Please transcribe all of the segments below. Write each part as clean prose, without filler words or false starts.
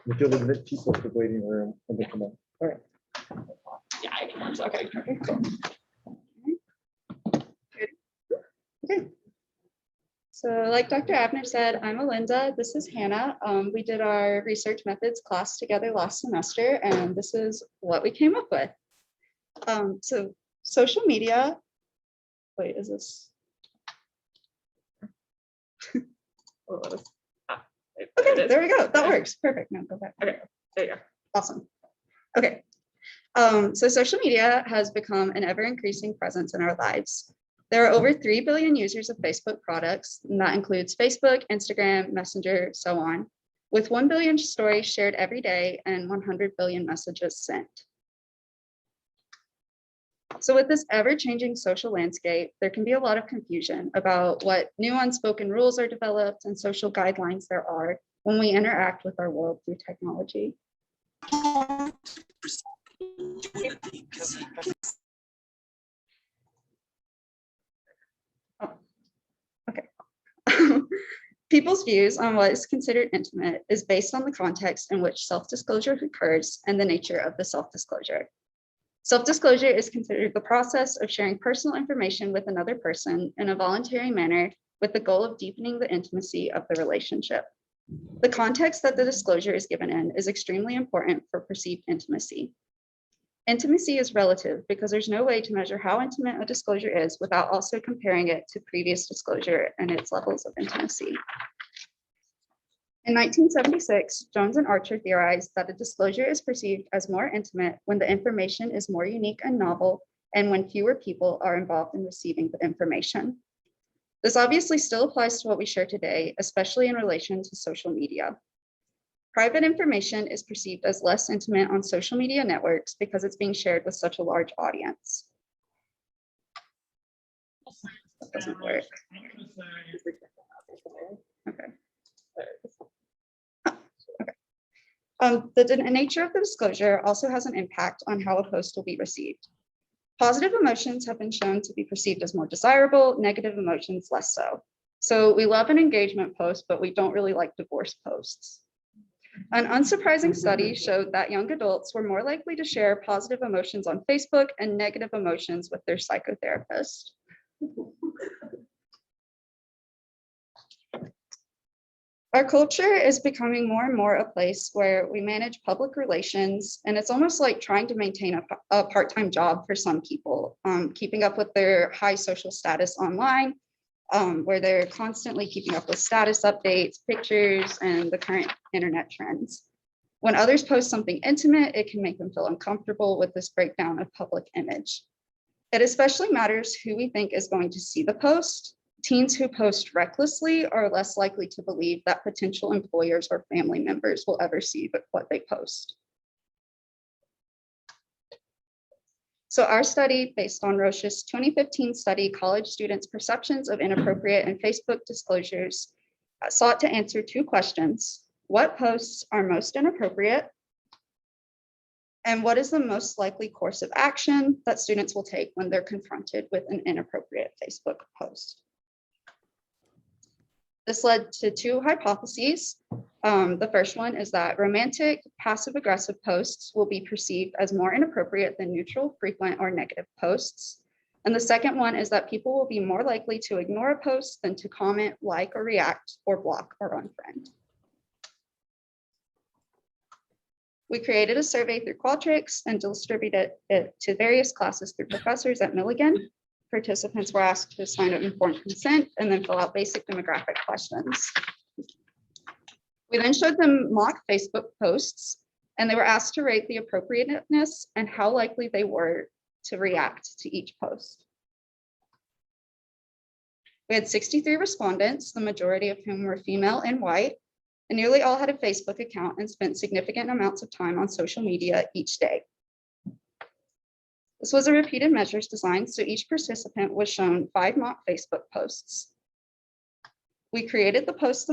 If you'll admit people to the waiting room and they come up. All right. Yeah, I can watch. Okay. Okay, cool. Okay. So like Dr. Abner said, I'm Alynda. This is Hannah. We did our research methods class together last semester, and this is what we came up with. So social media, wait, is this? Okay, there we go. That works. Perfect. Now go back. Okay, there you go. Awesome. Okay. So social media has become an ever increasing presence in our lives. There are over 3 billion users of Facebook products, and that includes Facebook, Instagram, Messenger, so on, with 1 billion stories shared every day and 100 billion messages sent. So with this ever-changing social landscape, there can be a lot of confusion about what new unspoken rules are developed and social guidelines there are when we interact with our world through technology. People's views on what is considered intimate is based on the context in which self-disclosure occurs and the nature of the self-disclosure. Self-disclosure is considered the process of sharing personal information with another person in a voluntary manner with the goal of deepening the intimacy of the relationship. The context that the disclosure is given in is extremely important for perceived intimacy. Intimacy is relative because there's no way to measure how intimate a disclosure is without also comparing it to previous disclosure and its levels of intimacy. In 1976, Jones and Archer theorized that a disclosure is perceived as more intimate when the information is more unique and novel and when fewer people are involved in receiving the information. This obviously still applies to what we share today, especially in relation to social media. Private information is perceived as less intimate on social media networks because it's being shared with such a large audience. That doesn't work. Okay. The nature of the disclosure also has an impact on how a post will be received. Positive emotions have been shown to be perceived as more desirable, negative emotions less so. So we love an engagement post, but we don't really like divorce posts. An unsurprising study showed that young adults were more likely to share positive emotions on Facebook and negative emotions with their psychotherapist. Our culture is becoming more and more a place where we manage public relations, and it's almost like trying to maintain a part-time job for some people, keeping up with their high social status online, where they're constantly keeping up with status updates, pictures, and the current internet trends. When others post something intimate, it can make them feel uncomfortable with this breakdown of public image. It especially matters who we think is going to see the post. Teens who post recklessly are less likely to believe that potential employers or family members will ever see what they post. So our study, based on Roche's 2015 study, College Students' Perceptions of Inappropriate and Facebook Disclosures, sought to answer 2 questions. What posts are most inappropriate? And what is the most likely course of action that students will take when they're confronted with an inappropriate Facebook post? This led to 2 hypotheses. The first one is that romantic, passive-aggressive posts will be perceived as more inappropriate than neutral, frequent, or negative posts. And the second one is that people will be more likely to ignore a post than to comment, like, or react, or block or unfriend. We created a survey through Qualtrics and distributed it to various classes through professors at Milligan. Participants were asked to sign an informed consent and then fill out basic demographic questions. We then showed them mock Facebook posts, and they were asked to rate the appropriateness and how likely they were to react to each post. We had 63 respondents, the majority of whom were female and white, and nearly all had a Facebook account and spent significant amounts of time on social media each day. This was a repeated measures design, so each participant was shown 5 mock Facebook posts. We created the posts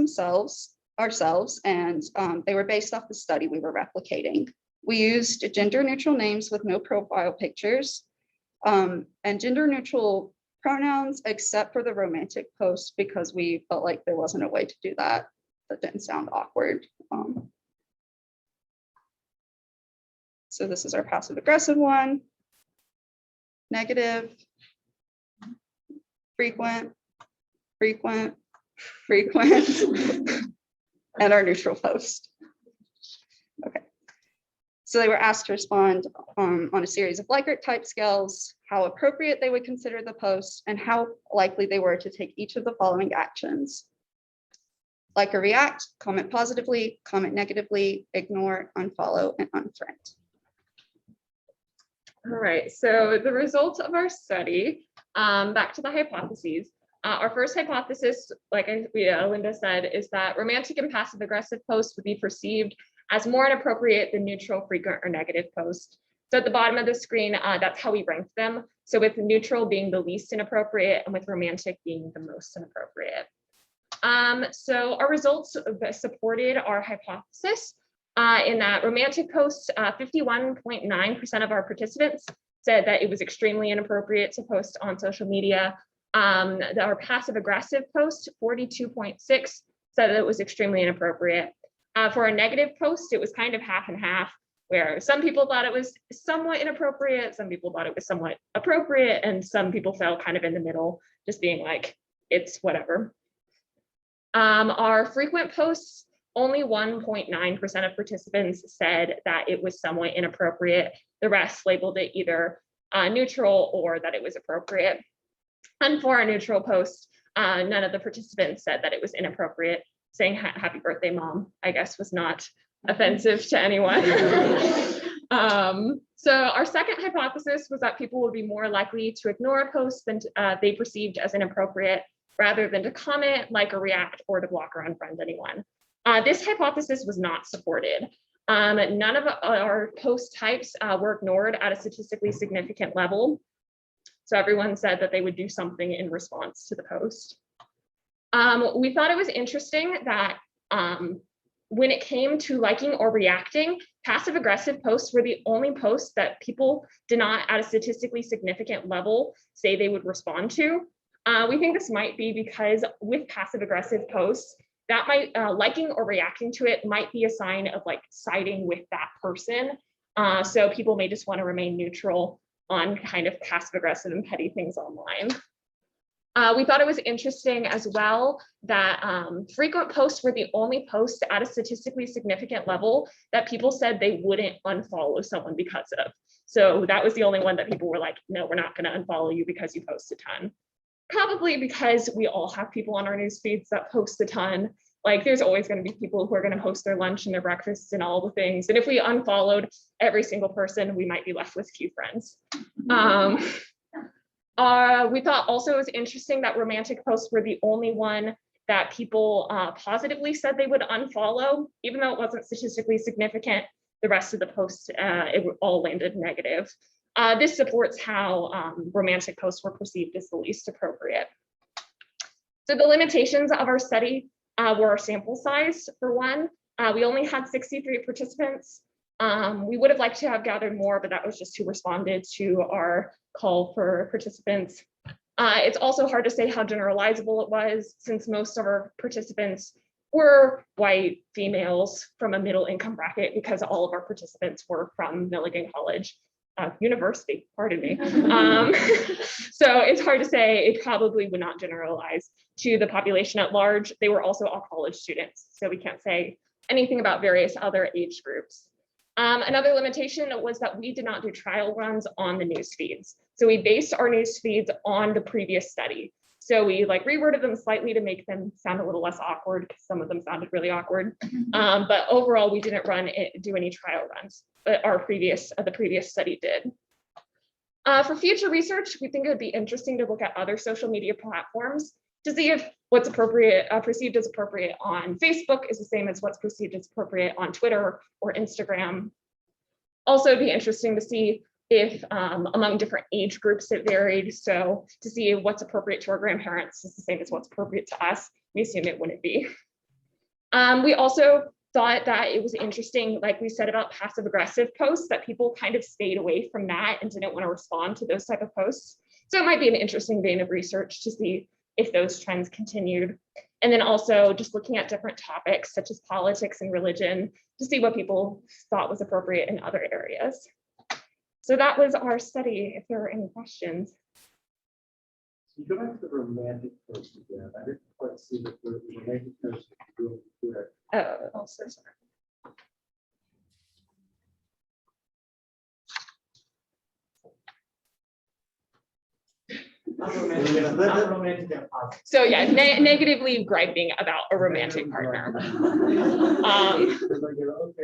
ourselves, and they were based off the study we were replicating. We used gender neutral names with no profile pictures, and gender neutral pronouns except for the romantic post because we felt like there wasn't a way to do that. That didn't sound awkward. So this is our passive aggressive one. Negative, frequent, frequent, frequent, and our neutral post. Okay. So they were asked to respond on a series of Likert type scales, how appropriate they would consider the post, and how likely they were to take each of the following actions. Like or react, comment positively, comment negatively, ignore, unfollow, and unfriend. All right, so the results of our study, back to the hypotheses. Our first hypothesis, like Alynda said, is that romantic and passive aggressive posts would be perceived as more inappropriate than neutral, frequent, or negative posts. So at the bottom of the screen, that's how we ranked them. So with neutral being the least inappropriate and with romantic being the most inappropriate. So our results supported our hypothesis in that romantic posts, 51.9% of our participants said that it was extremely inappropriate to post on social media. Our passive aggressive post, 42.6%, said that it was extremely inappropriate. For a negative post, it was kind of half and half, where some people thought it was somewhat inappropriate, some people thought it was somewhat appropriate, and some people felt kind of in the middle, just being like, it's whatever. Our frequent posts, only 1.9% of participants said that it was somewhat inappropriate. The rest labeled it either neutral or that it was appropriate. And for our neutral post, none of the participants said that it was inappropriate. Saying happy birthday, mom, I guess was not offensive to anyone. So our second hypothesis was that people would be more likely to ignore a post than they perceived as inappropriate, rather than to comment, like, or react, or to block or unfriend anyone. This hypothesis was not supported. None of our post types were ignored at a statistically significant level. So everyone said that they would do something in response to the post. We thought it was interesting that when it came to liking or reacting, passive aggressive posts were the only posts that people did not at a statistically significant level say they would respond to. We think this might be because with passive aggressive posts, that might liking or reacting to it might be a sign of like siding with that person. So people may just want to remain neutral on kind of passive aggressive and petty things online. We thought it was interesting as well that frequent posts were the only posts at a statistically significant level that people said they wouldn't unfollow someone because of. So that was the only one that people were like, no, we're not going to unfollow you because you post a ton. Probably because we all have people on our news feeds that post a ton. Like there's always going to be people who are going to post their lunch and their breakfasts and all the things. And if we unfollowed every single person, we might be left with few friends. We thought also it was interesting that romantic posts were the only one that people positively said they would unfollow, even though it wasn't statistically significant. The rest of the posts, it all landed negative. This supports how romantic posts were perceived as the least appropriate. So the limitations of our study were our sample size, for one. We only had 63 participants. We would have liked to have gathered more, but that was just who responded to our call for participants. It's also hard to say how generalizable it was, since most of our participants were white females from a middle income bracket, because all of our participants were from Milligan College. University, pardon me. So it's hard to say. It probably would not generalize to the population at large. They were also all college students, so we can't say anything about various other age groups. Another limitation was that we did not do trial runs on the news feeds. So we based our news feeds on the previous study. So we like reworded them slightly to make them sound a little less awkward, because some of them sounded really awkward. But overall, we didn't do any trial runs, but the previous study did. For future research, we think it would be interesting to look at other social media platforms to see if what's appropriate, perceived as appropriate on Facebook is the same as what's perceived as appropriate on Twitter or Instagram. Also, it'd be interesting to see if among different age groups it varied. So to see what's appropriate to our grandparents is the same as what's appropriate to us. We assume it wouldn't be. We also thought that it was interesting, like we said about passive aggressive posts, that people kind of stayed away from that and didn't want to respond to those type of posts. So it might be an interesting vein of research to see if those trends continued. And then also just looking at different topics such as politics and religion to see what people thought was appropriate in other areas. So that was our study, if there are any questions. You go back to the romantic post again. I didn't quite see that the romantic post was really clear. Oh, so sorry. So yeah, negatively griping about a romantic partner. Okay,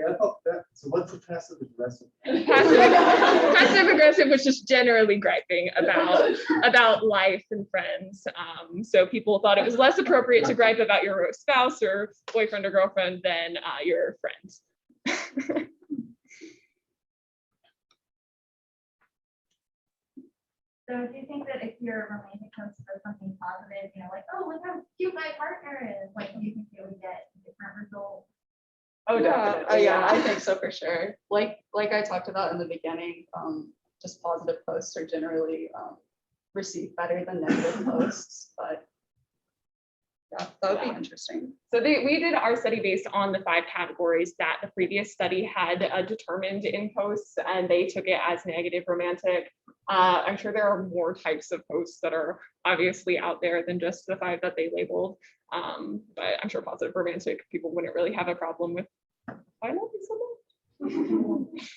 I thought that. So what's the passive aggressive? Passive aggressive was just generally griping about life and friends. So people thought it was less appropriate to gripe about your spouse or boyfriend or girlfriend than your friends. So do you think that if your romantic post says something positive, you know, like, oh, look how cute my partner is, like, do you think they would get different results? Oh, Yeah, definitely. yeah, I think so for sure. Like I talked about in the beginning, just positive posts are generally received better than negative posts, but yeah, that would be interesting. So we did our study based on the 5 categories that the previous study had determined in posts, and they took it as negative romantic. I'm sure there are more types of posts that are obviously out there than just the 5 that they labeled, but I'm sure positive romantic people wouldn't really have a problem with. I love you so much.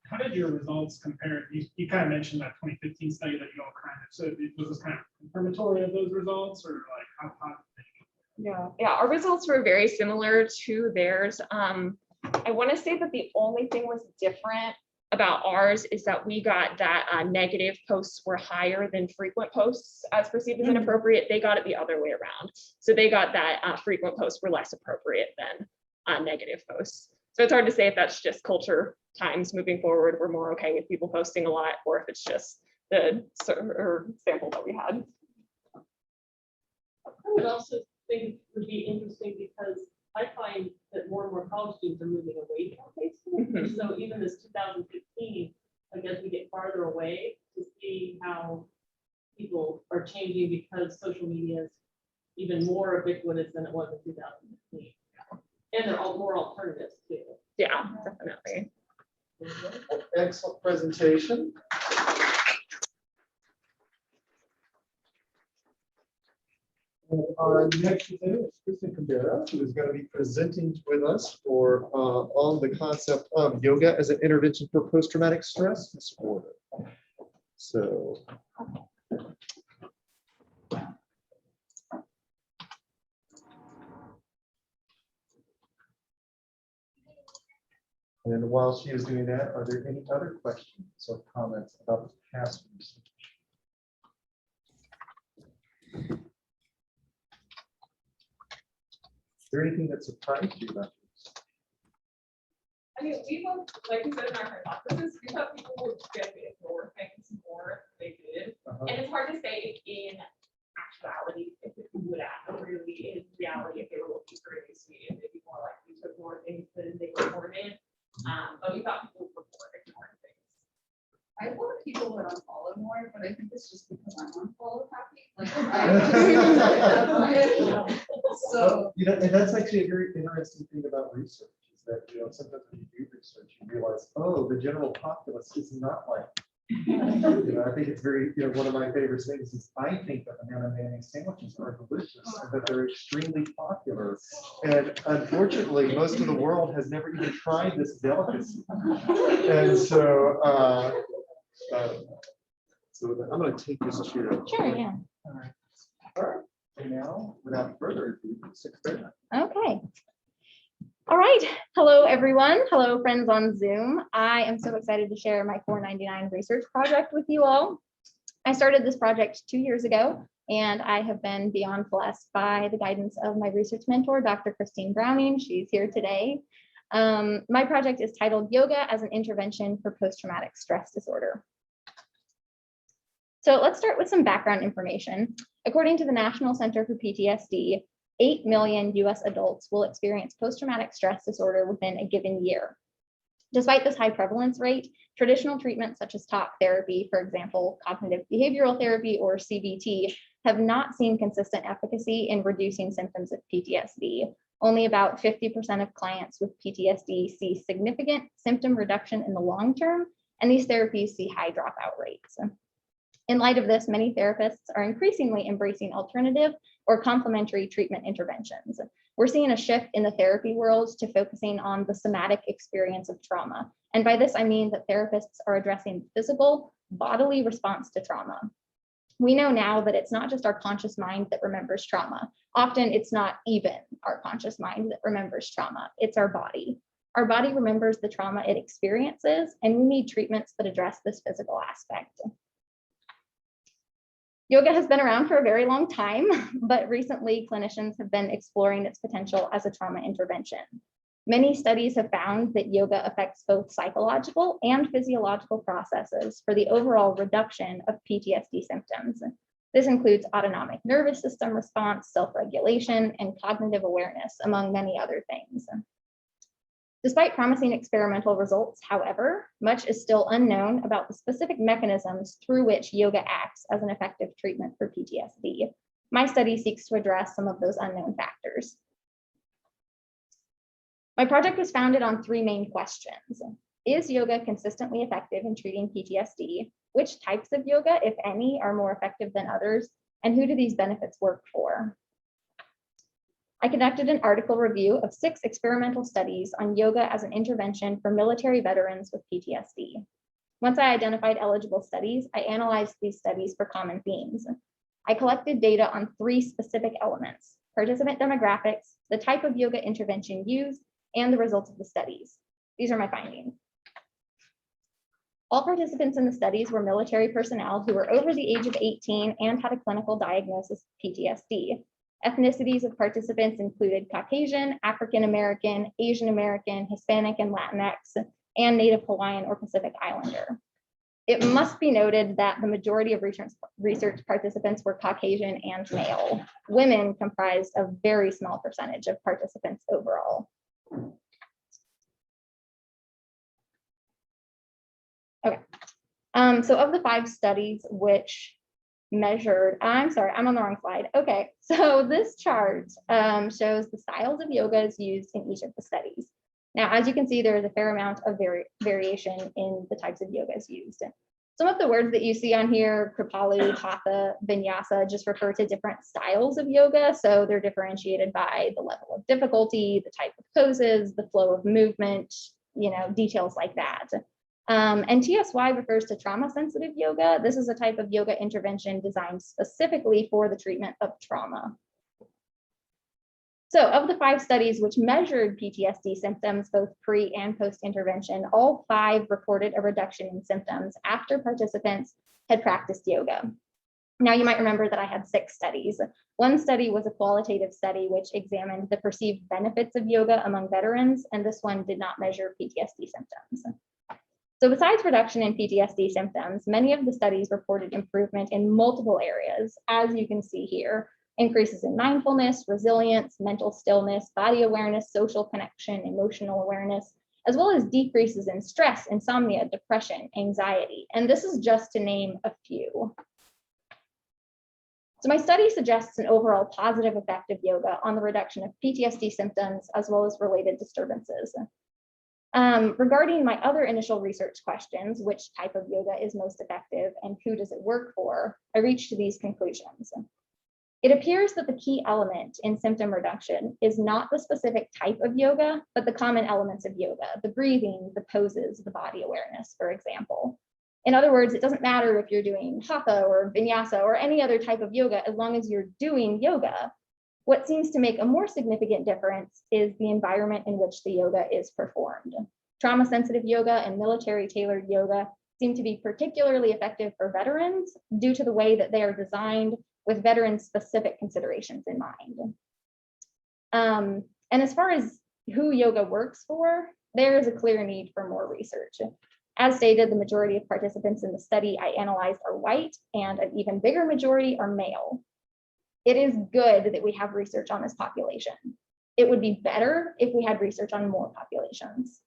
How did your results compare? You kind of mentioned that 2015 study that you all kind of, so was this kind of confirmatory of those results, or like how positive? Yeah, our results were very similar to theirs. I want to say that the only thing was different about ours is that we got that negative posts were higher than frequent posts as perceived as inappropriate. They got it the other way around. So they got that frequent posts were less appropriate than negative posts. So it's hard to say if that's just culture times moving forward, we're more okay with people posting a lot, or if it's just the sample that we had. I would also think would be interesting because I find that more and more college students are moving away from Facebook. So even this 2015, I guess we get farther away to see how people are changing because social media is even more ubiquitous than it was in 2015. And they're all more alternatives too. Yeah, definitely. Excellent presentation. And our next presenter is Kristin Kumbera, who is going to be presenting with us on the concept of yoga as an intervention for post-traumatic stress disorder. So. And while she is doing that, are there any other questions or comments about the past research? Is there anything that surprised you about this? I mean, we both, like we said in our hypothesis, we thought people would get ignore things more than they did. And it's hard to say in actuality if it would really in reality if they were looking for a new speed, they'd be more likely to ignore things than they reported. But we thought people would report ignoring things. I thought people would unfollow more, but I think it's just because I'm unfollow happy. Like, so You know, and that's actually a very interesting thing about research is that, you know, sometimes when you do research, you realize, oh, the general populace is not like, you know, I think it's very, you know, one of my favorite things is I think that banana mayonnaise sandwiches are delicious and that they're extremely popular. And unfortunately, most of the world has never even tried this delicacy. And so, so I'm going to take this chair. Sure, yeah. All right. All right. And now, without further ado, Breanna. Okay. All right. Hello, everyone. Hello, friends on Zoom. I am so excited to share my 499 research project with you all. I started this project 2 years ago, and I have been beyond blessed by the guidance of my research mentor, Dr. Christine Browning. She's here today. My project is titled Yoga as an Intervention for Post-Traumatic Stress Disorder. So let's start with some background information. According to the National Center for PTSD, 8 million US adults will experience post-traumatic stress disorder within a given year. Despite this high prevalence rate, traditional treatments such as talk therapy, for example, cognitive behavioral therapy or CBT, have not seen consistent efficacy in reducing symptoms of PTSD. Only about 50% of clients with PTSD see significant symptom reduction in the long term, and these therapies see high dropout rates. In light of this, many therapists are increasingly embracing alternative or complementary treatment interventions. We're seeing a shift in the therapy world to focusing on the somatic experience of trauma. And by this, I mean that therapists are addressing the physical, bodily response to trauma. We know now that it's not just our conscious mind that remembers trauma. Often it's not even our conscious mind that remembers trauma, it's our body. Our body remembers the trauma it experiences, and we need treatments that address this physical aspect. Yoga has been around for a very long time, but recently clinicians have been exploring its potential as a trauma intervention. Many studies have found that yoga affects both psychological and physiological processes for the overall reduction of PTSD symptoms. This includes autonomic nervous system response, self-regulation, and cognitive awareness, among many other things. Despite promising experimental results, however, much is still unknown about the specific mechanisms through which yoga acts as an effective treatment for PTSD. My study seeks to address some of those unknown factors. My project was founded on three main questions. Is yoga consistently effective in treating PTSD? Which types of yoga, if any, are more effective than others? And who do these benefits work for? I conducted an article review of 6 experimental studies on yoga as an intervention for military veterans with PTSD. Once I identified eligible studies, I analyzed these studies for common themes. I collected data on 3 specific elements: participant demographics, the type of yoga intervention used, and the results of the studies. These are my findings. All participants in the studies were military personnel who were over the age of 18 and had a clinical diagnosis of PTSD. Ethnicities of participants included Caucasian, African American, Asian American, Hispanic and Latinx, and Native Hawaiian or Pacific Islander. It must be noted that the majority of research participants were Caucasian and male. Women comprised a very small percentage of participants overall. Okay, so of the 5 studies which measured, I'm sorry, I'm on the wrong slide. Okay, so this chart shows the styles of yogas used in each of the studies. Now, as you can see, there is a fair amount of variation in the types of yogas used. Some of the words that you see on here, Kripalu, Hatha, Vinyasa, just refer to different styles of yoga. So they're differentiated by the level of difficulty, the type of poses, the flow of movement, details like that. And TSY refers to trauma-sensitive yoga. This is a type of yoga intervention designed specifically for the treatment of trauma. So of the 5 studies which measured PTSD symptoms, both pre and post-intervention, all 5 reported a reduction in symptoms after participants had practiced yoga. Now, you might remember that I had 6 studies. One study was a qualitative study which examined the perceived benefits of yoga among veterans, and this one did not measure PTSD symptoms. So besides reduction in PTSD symptoms, many of the studies reported improvement in multiple areas, as you can see here: increases in mindfulness, resilience, mental stillness, body awareness, social connection, emotional awareness, as well as decreases in stress, insomnia, depression, anxiety. And this is just to name a few. So my study suggests an overall positive effect of yoga on the reduction of PTSD symptoms as well as related disturbances. Regarding my other initial research questions, which type of yoga is most effective and who does it work for, I reached these conclusions. It appears that the key element in symptom reduction is not the specific type of yoga, but the common elements of yoga: the breathing, the poses, the body awareness, for example. In other words, it doesn't matter if you're doing hatha or vinyasa or any other type of yoga, as long as you're doing yoga. What seems to make a more significant difference is the environment in which the yoga is performed. Trauma-sensitive yoga and military-tailored yoga seem to be particularly effective for veterans due to the way that they are designed with veteran-specific considerations in mind. And as far as who yoga works for, there is a clear need for more research. As stated, the majority of participants in the study I analyzed are white, and an even bigger majority are male. It is good that we have research on this population. It would be better if we had research on more populations.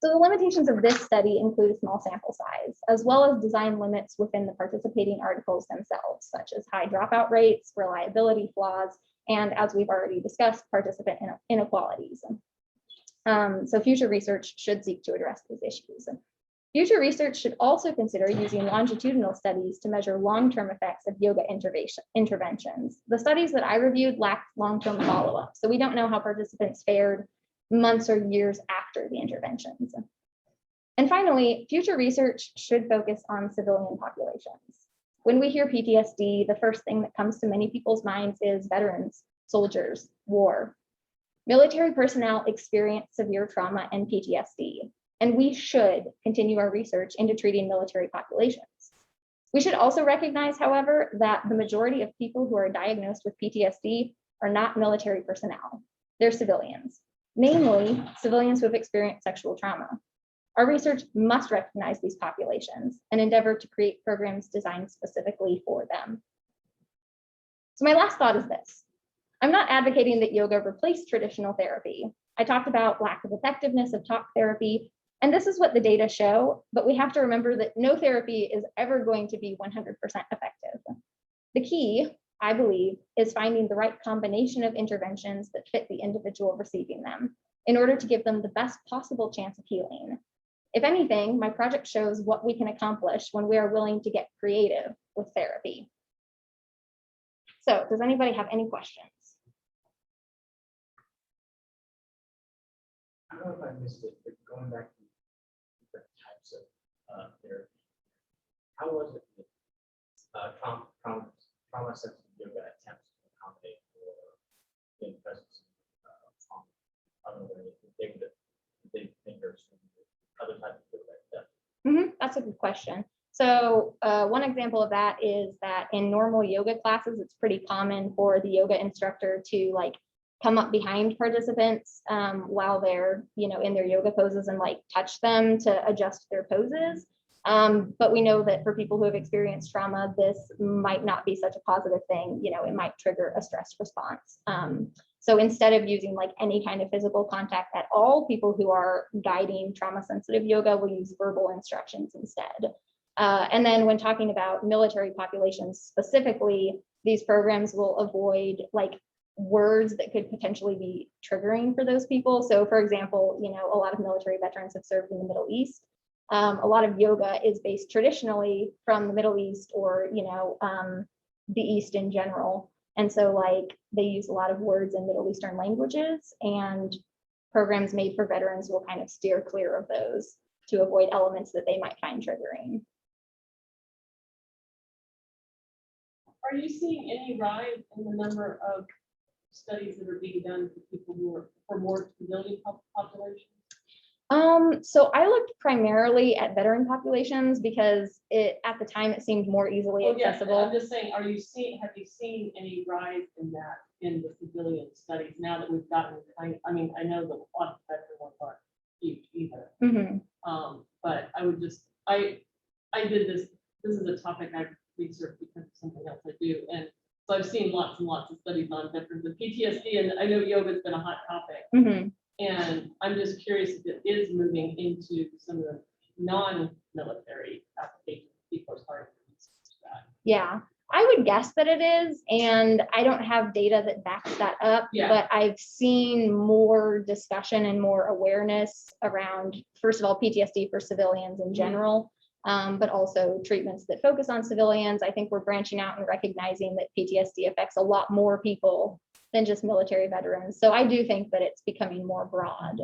So the limitations of this study include a small sample size, as well as design limits within the participating articles themselves, such as high dropout rates, reliability flaws, and as we've already discussed, participant inequalities. So future research should seek to address these issues. Future research should also consider using longitudinal studies to measure long-term effects of yoga interventions. The studies that I reviewed lacked long-term follow-up, so we don't know how participants fared months or years after the interventions. And finally, future research should focus on civilian populations. When we hear PTSD, the first thing that comes to many people's minds is veterans, soldiers, war. Military personnel experience severe trauma and PTSD, and we should continue our research into treating military populations. We should also recognize, however, that the majority of people who are diagnosed with PTSD are not military personnel. They're civilians, namely civilians who have experienced sexual trauma. Our research must recognize these populations and endeavor to create programs designed specifically for them. So my last thought is this. I'm not advocating that yoga replace traditional therapy. I talked about lack of effectiveness of talk therapy, and this is what the data show, but we have to remember that no therapy is ever going to be 100% effective. The key, I believe, is finding the right combination of interventions that fit the individual receiving them in order to give them the best possible chance of healing. If anything, my project shows what we can accomplish when we are willing to get creative with therapy. So does anybody have any questions? I don't know if I missed it, but going back to different types of therapy, how was it with trauma sensitive yoga attempts to accommodate for in presence of trauma? Other than the thing that they think are other types of yoga. That's a good question. So one example of that is that in normal yoga classes, it's pretty common for the yoga instructor to like come up behind participants while they're, in their yoga poses and like touch them to adjust their poses. But we know that for people who have experienced trauma, this might not be such a positive thing. It might trigger a stress response. So instead of using like any kind of physical contact at all, people who are guiding trauma sensitive yoga will use verbal instructions instead. And then when talking about military populations specifically, these programs will avoid like words that could potentially be triggering for those people. So for example, a lot of military veterans have served in the Middle East. A lot of yoga is based traditionally from the Middle East or, the East in general. And so like they use a lot of words in Middle Eastern languages, and programs made for veterans will kind of steer clear of those to avoid elements that they might find triggering. Are you seeing any rise in the number of studies that are being done for people who are for more civilian populations? So I looked primarily at veteran populations because at the time it seemed more easily accessible. Yes, I'm just saying, have you seen any rise in that in the civilian studies now that we've gotten, I mean, I know the lot of veteran ones aren't huge either. But I would just, I did this is a topic I've researched because of something else I do. And so I've seen lots and lots of studies on veterans with PTSD, and I know yoga's been a hot topic. And I'm just curious if it is moving into some of the non-military applications. People are starting to research that. Yeah, I would guess that it is, and I don't have data that backs that up, but I've seen more discussion and more awareness around, first of all, PTSD for civilians in general, but also treatments that focus on civilians. I think we're branching out and recognizing that PTSD affects a lot more people than just military veterans. So I do think that it's becoming more broad.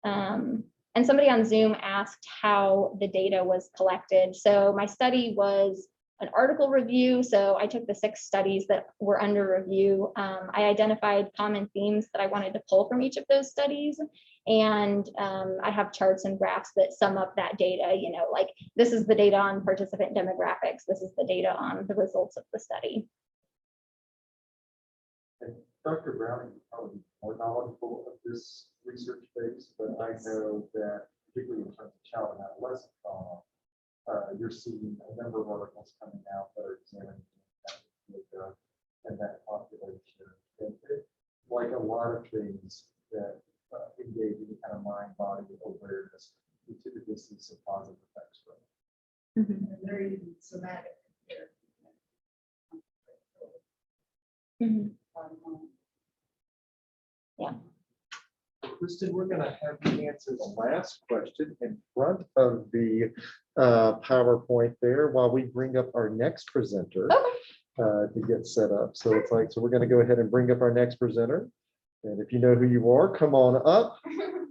And somebody on Zoom asked how the data was collected. So my study was an article review. So I took the 6 studies that were under review. I identified common themes that I wanted to pull from each of those studies. And I have charts and graphs that sum up that data, like this is the data on participant demographics. This is the data on the results of the study. And Dr. Browning is probably more knowledgeable of this research base, but I know that particularly in terms of child and adolescent trauma, you're seeing a number of articles coming out that are examining that and that population. And like a lot of things that engage any kind of mind body awareness. We typically see some positive effects from it. Very somatic. Kristin, we're going to have you answer the last question in front of the PowerPoint there while we bring up our next presenter to get set up. So it's like, so we're going to go ahead and bring up our next presenter. And if you know who you are, come on up.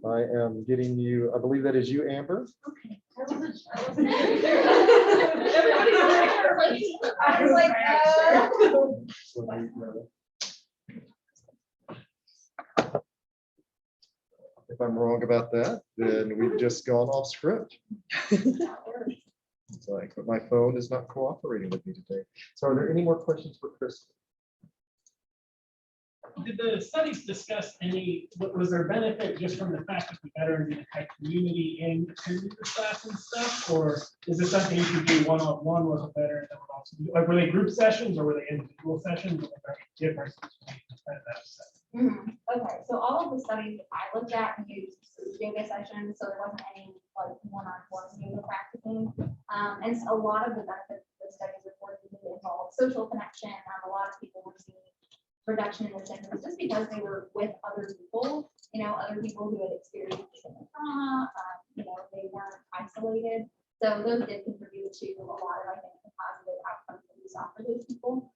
I am getting you, I believe that is you, Amber. Okay. I wasn't I was like, So if I'm wrong about that, then we've just gone off script. It's like, but my phone is not cooperating with me today. So are there any more questions for Kristin? Did the studies discuss was there benefit just from the fact that the veterans and the community in attending the class and stuff? Or is this something you could do one-on-one with a veteran that would also do, like, were they group sessions or were they individual sessions? Or were there any differences between that setting? Okay, so all of the studies that I looked at used yoga sessions, so there wasn't any like one-on-one yoga practicing. And so a lot of the benefits of the studies reported involved social connection. A lot of people were seeing reduction in the symptoms just because they were with other people, other people who had experienced similar trauma, they weren't isolated. So those did contribute to a lot of, I think, the positive outcomes that we saw for those people.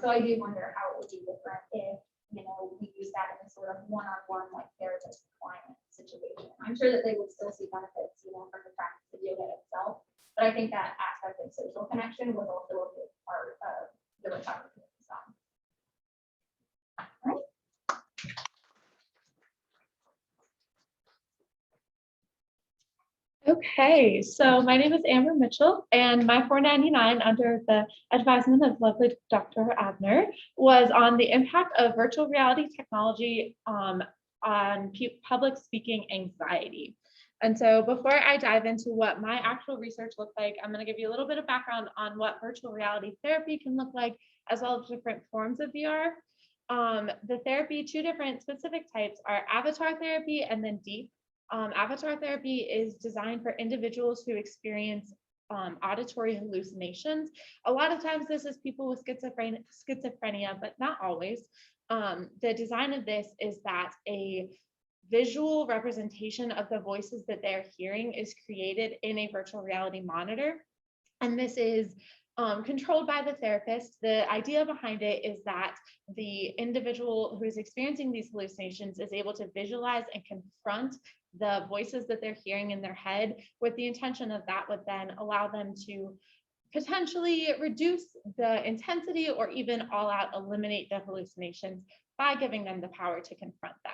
So I do wonder how it would be different if, we use that in a sort of one-on-one like therapist client situation. I'm sure that they would still see benefits, from the practice of yoga itself, but I think that aspect of social connection was also a big part of the recovery. Okay, so my name is Amber Mitchell, and my 499 under the advisement of lovely Dr. Abner was on the impact of virtual reality technology on public speaking anxiety. And so before I dive into what my actual research looked like, I'm going to give you a little bit of background on what virtual reality therapy can look like, as well as different forms of VR. The therapy, two different specific types are avatar therapy and then deep. Avatar therapy is designed for individuals who experience auditory hallucinations. A lot of times this is people with schizophrenia, but not always. The design of this is that a visual representation of the voices that they're hearing is created in a virtual reality monitor. And this is controlled by the therapist. The idea behind it is that the individual who is experiencing these hallucinations is able to visualize and confront the voices that they're hearing in their head, with the intention of that would then allow them to potentially reduce the intensity or even all out eliminate the hallucinations by giving them the power to confront that.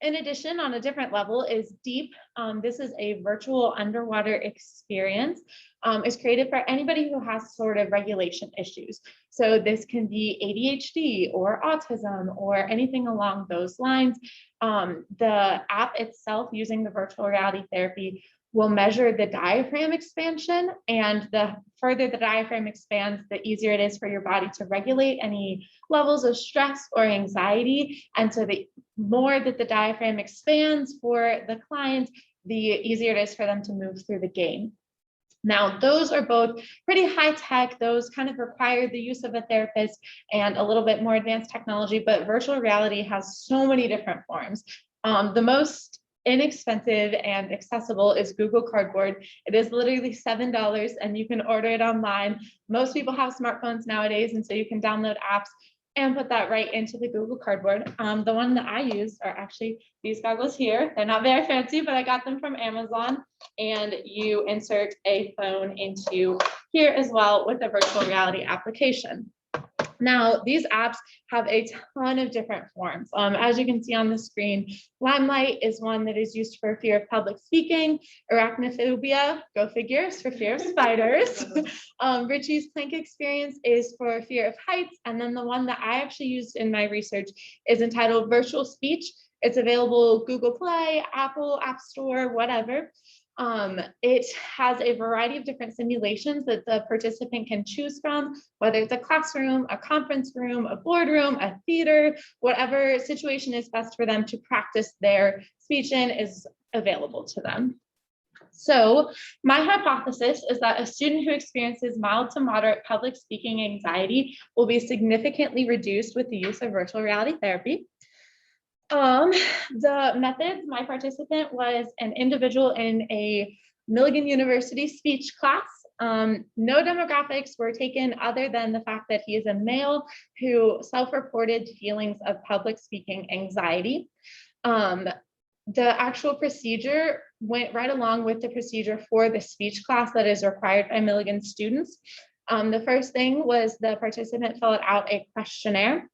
In addition, on a different level is deep. This is a virtual underwater experience. It's created for anybody who has sort of regulation issues. So this can be ADHD or autism or anything along those lines. The app itself, using the virtual reality therapy, will measure the diaphragm expansion, and the further the diaphragm expands, the easier it is for your body to regulate any levels of stress or anxiety. And so the more that the diaphragm expands for the client, the easier it is for them to move through the game. Now, those are both pretty high tech. Those kind of require the use of a therapist and a little bit more advanced technology, but virtual reality has so many different forms. The most inexpensive and accessible is Google Cardboard. It is literally $7 and you can order it online. Most people have smartphones nowadays, and so you can download apps and put that right into the Google Cardboard. The one that I use are actually these goggles here. They're not very fancy, but I got them from Amazon, and you insert a phone into here as well with a virtual reality application. Now, these apps have a ton of different forms. As you can see on the screen, Limelight is one that is used for fear of public speaking. Arachnophobia, go figures, for fear of spiders. Richie's Plank experience is for fear of heights. And then the one that I actually used in my research is entitled Virtual Speech. It's available Google Play, Apple App Store, whatever. It has a variety of different simulations that the participant can choose from, whether it's a classroom, a conference room, a boardroom, a theater, whatever situation is best for them to practice their speech in is available to them. So my hypothesis is that a student who experiences mild to moderate public speaking anxiety will be significantly reduced with the use of virtual reality therapy. The methods, my participant was an individual in a Milligan University speech class. No demographics were taken other than the fact that he is a male who self-reported feelings of public speaking anxiety. The actual procedure went right along with the procedure for the speech class that is required by Milligan students. The first thing was the participant filled out a questionnaire.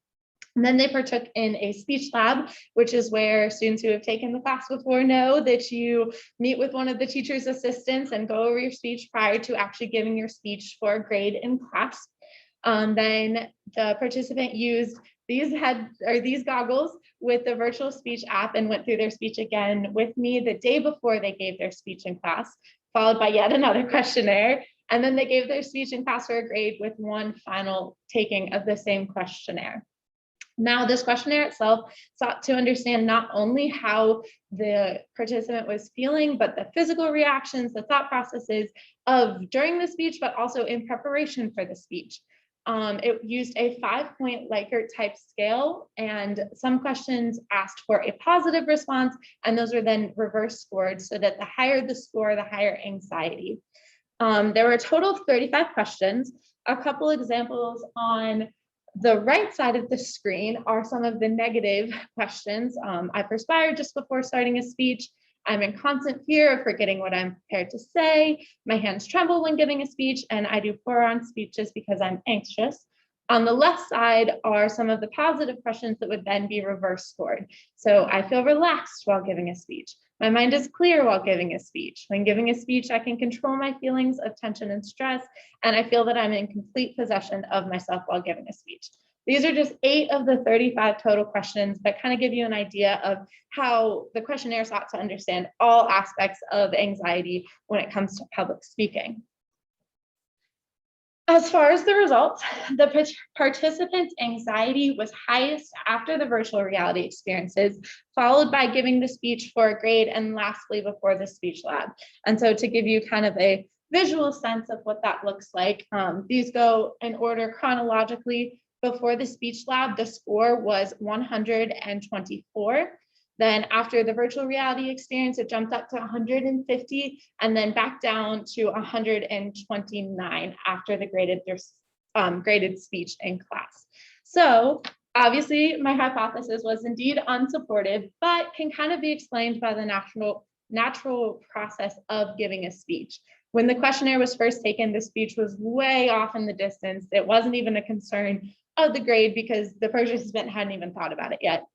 And then they partook in a speech lab, which is where students who have taken the class before know that you meet with one of the teacher's assistants and go over your speech prior to actually giving your speech for a grade in class. Then the participant used these goggles with the virtual speech app and went through their speech again with me the day before they gave their speech in class, followed by yet another questionnaire. And then they gave their speech in class for a grade with one final taking of the same questionnaire. Now, this questionnaire itself sought to understand not only how the participant was feeling, but the physical reactions, the thought processes of during the speech, but also in preparation for the speech. It used a 5-point Likert type scale, and some questions asked for a positive response, and those were then reverse scored so that the higher the score, the higher anxiety. There were a total of 35 questions. A couple examples on the right side of the screen are some of the negative questions. I perspired just before starting a speech. I'm in constant fear of forgetting what I'm prepared to say. My hands tremble when giving a speech, and I do poor on speeches because I'm anxious. On the left side are some of the positive questions that would then be reverse scored. So I feel relaxed while giving a speech. My mind is clear while giving a speech. When giving a speech, I can control my feelings of tension and stress, and I feel that I'm in complete possession of myself while giving a speech. These are just 8 of the 35 total questions that kind of give you an idea of how the questionnaire sought to understand all aspects of anxiety when it comes to public speaking. As far as the results, the participants' anxiety was highest after the virtual reality experiences, followed by giving the speech for a grade, and lastly before the speech lab. And so to give you kind of a visual sense of what that looks like, these go in order chronologically. Before the speech lab, the score was 124. Then after the virtual reality experience, it jumped up to 150 and then back down to 129 after the graded speech in class. So obviously my hypothesis was indeed unsupported, but can kind of be explained by the natural process of giving a speech. When the questionnaire was first taken, the speech was way off in the distance. It wasn't even a concern of the grade because the participant hadn't even thought about it yet.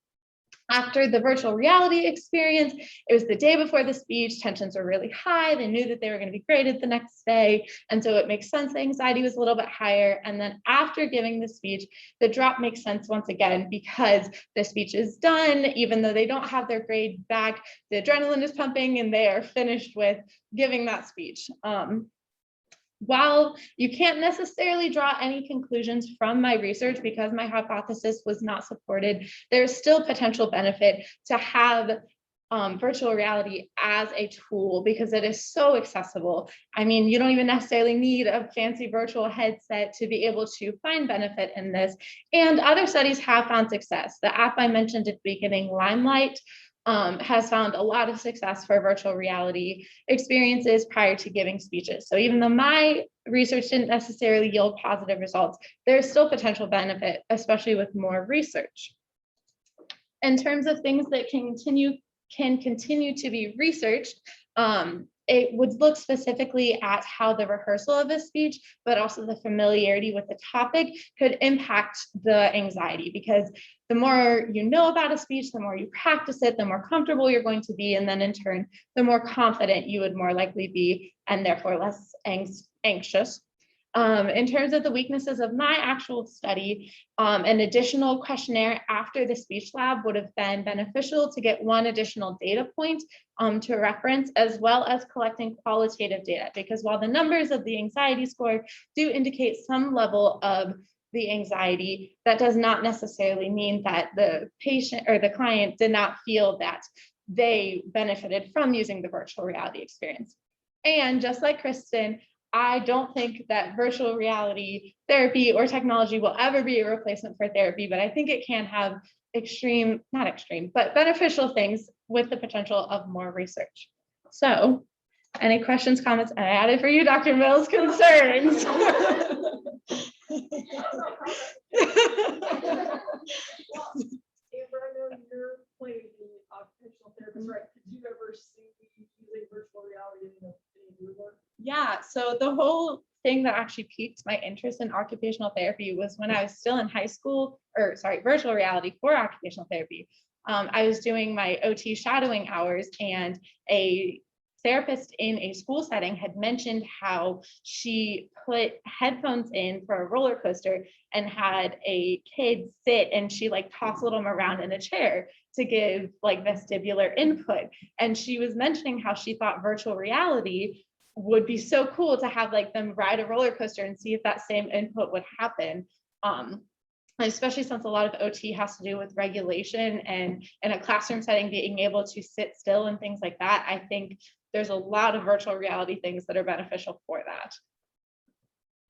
After the virtual reality experience, it was the day before the speech, tensions were really high. They knew that they were going to be graded the next day. And so it makes sense the anxiety was a little bit higher. And then after giving the speech, the drop makes sense once again because the speech is done, even though they don't have their grade back, the adrenaline is pumping and they are finished with giving that speech. While you can't necessarily draw any conclusions from my research because my hypothesis was not supported, there's still potential benefit to have virtual reality as a tool because it is so accessible. I mean, you don't even necessarily need a fancy virtual headset to be able to find benefit in this. And other studies have found success. The app I mentioned at the beginning, Limelight, has found a lot of success for virtual reality experiences prior to giving speeches. So even though my research didn't necessarily yield positive results, there's still potential benefit, especially with more research. In terms of things that can continue to be researched, it would look specifically at how the rehearsal of a speech, but also the familiarity with the topic could impact the anxiety, because the more you know about a speech, the more you practice it, the more comfortable you're going to be. And then in turn, the more confident you would more likely be, and therefore less anxious. In terms of the weaknesses of my actual study, an additional questionnaire after the speech lab would have been beneficial to get one additional data point to reference, as well as collecting qualitative data, because while the numbers of the anxiety score do indicate some level of the anxiety, that does not necessarily mean that the patient or the client did not feel that they benefited from using the virtual reality experience. And just like Kristin, I don't think that virtual reality therapy or technology will ever be a replacement for therapy, but I think it can have not extreme, but beneficial things with the potential of more research. So any questions, comments? And I added for you, Dr. Mills, concerns. Amber, I know you're playing the occupational therapist, right? Did you ever see using virtual reality in your work? Yeah, so the whole thing that actually piqued my interest in occupational therapy was when I was still in high school, or sorry, virtual reality for occupational therapy. I was doing my OT shadowing hours, and a therapist in a school setting had mentioned how she put headphones in for a roller coaster and had a kid sit, and she like tousled them around in a chair to give like vestibular input. And she was mentioning how she thought virtual reality would be so cool to have like them ride a roller coaster and see if that same input would happen. Especially since a lot of OT has to do with regulation, and in a classroom setting, being able to sit still and things like that. I think there's a lot of virtual reality things that are beneficial for that.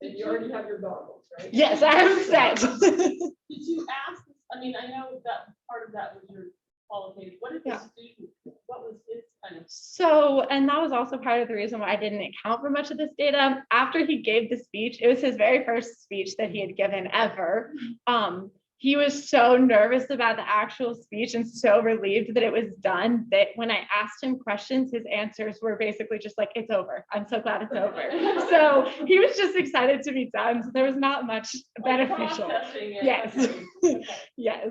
And you already have your goggles, right? Yes, I have set. Did you ask, I mean, I know that part of that was your qualitative. What did the student, what was his kind of? So, and that was also part of the reason why I didn't account for much of this data. After he gave the speech, it was his very first speech that he had given ever. He was so nervous about the actual speech and so relieved that it was done that when I asked him questions, his answers were basically just like, it's over. I'm so glad it's over. So he was just excited to be done. So there was not much beneficial. Yes. Yes.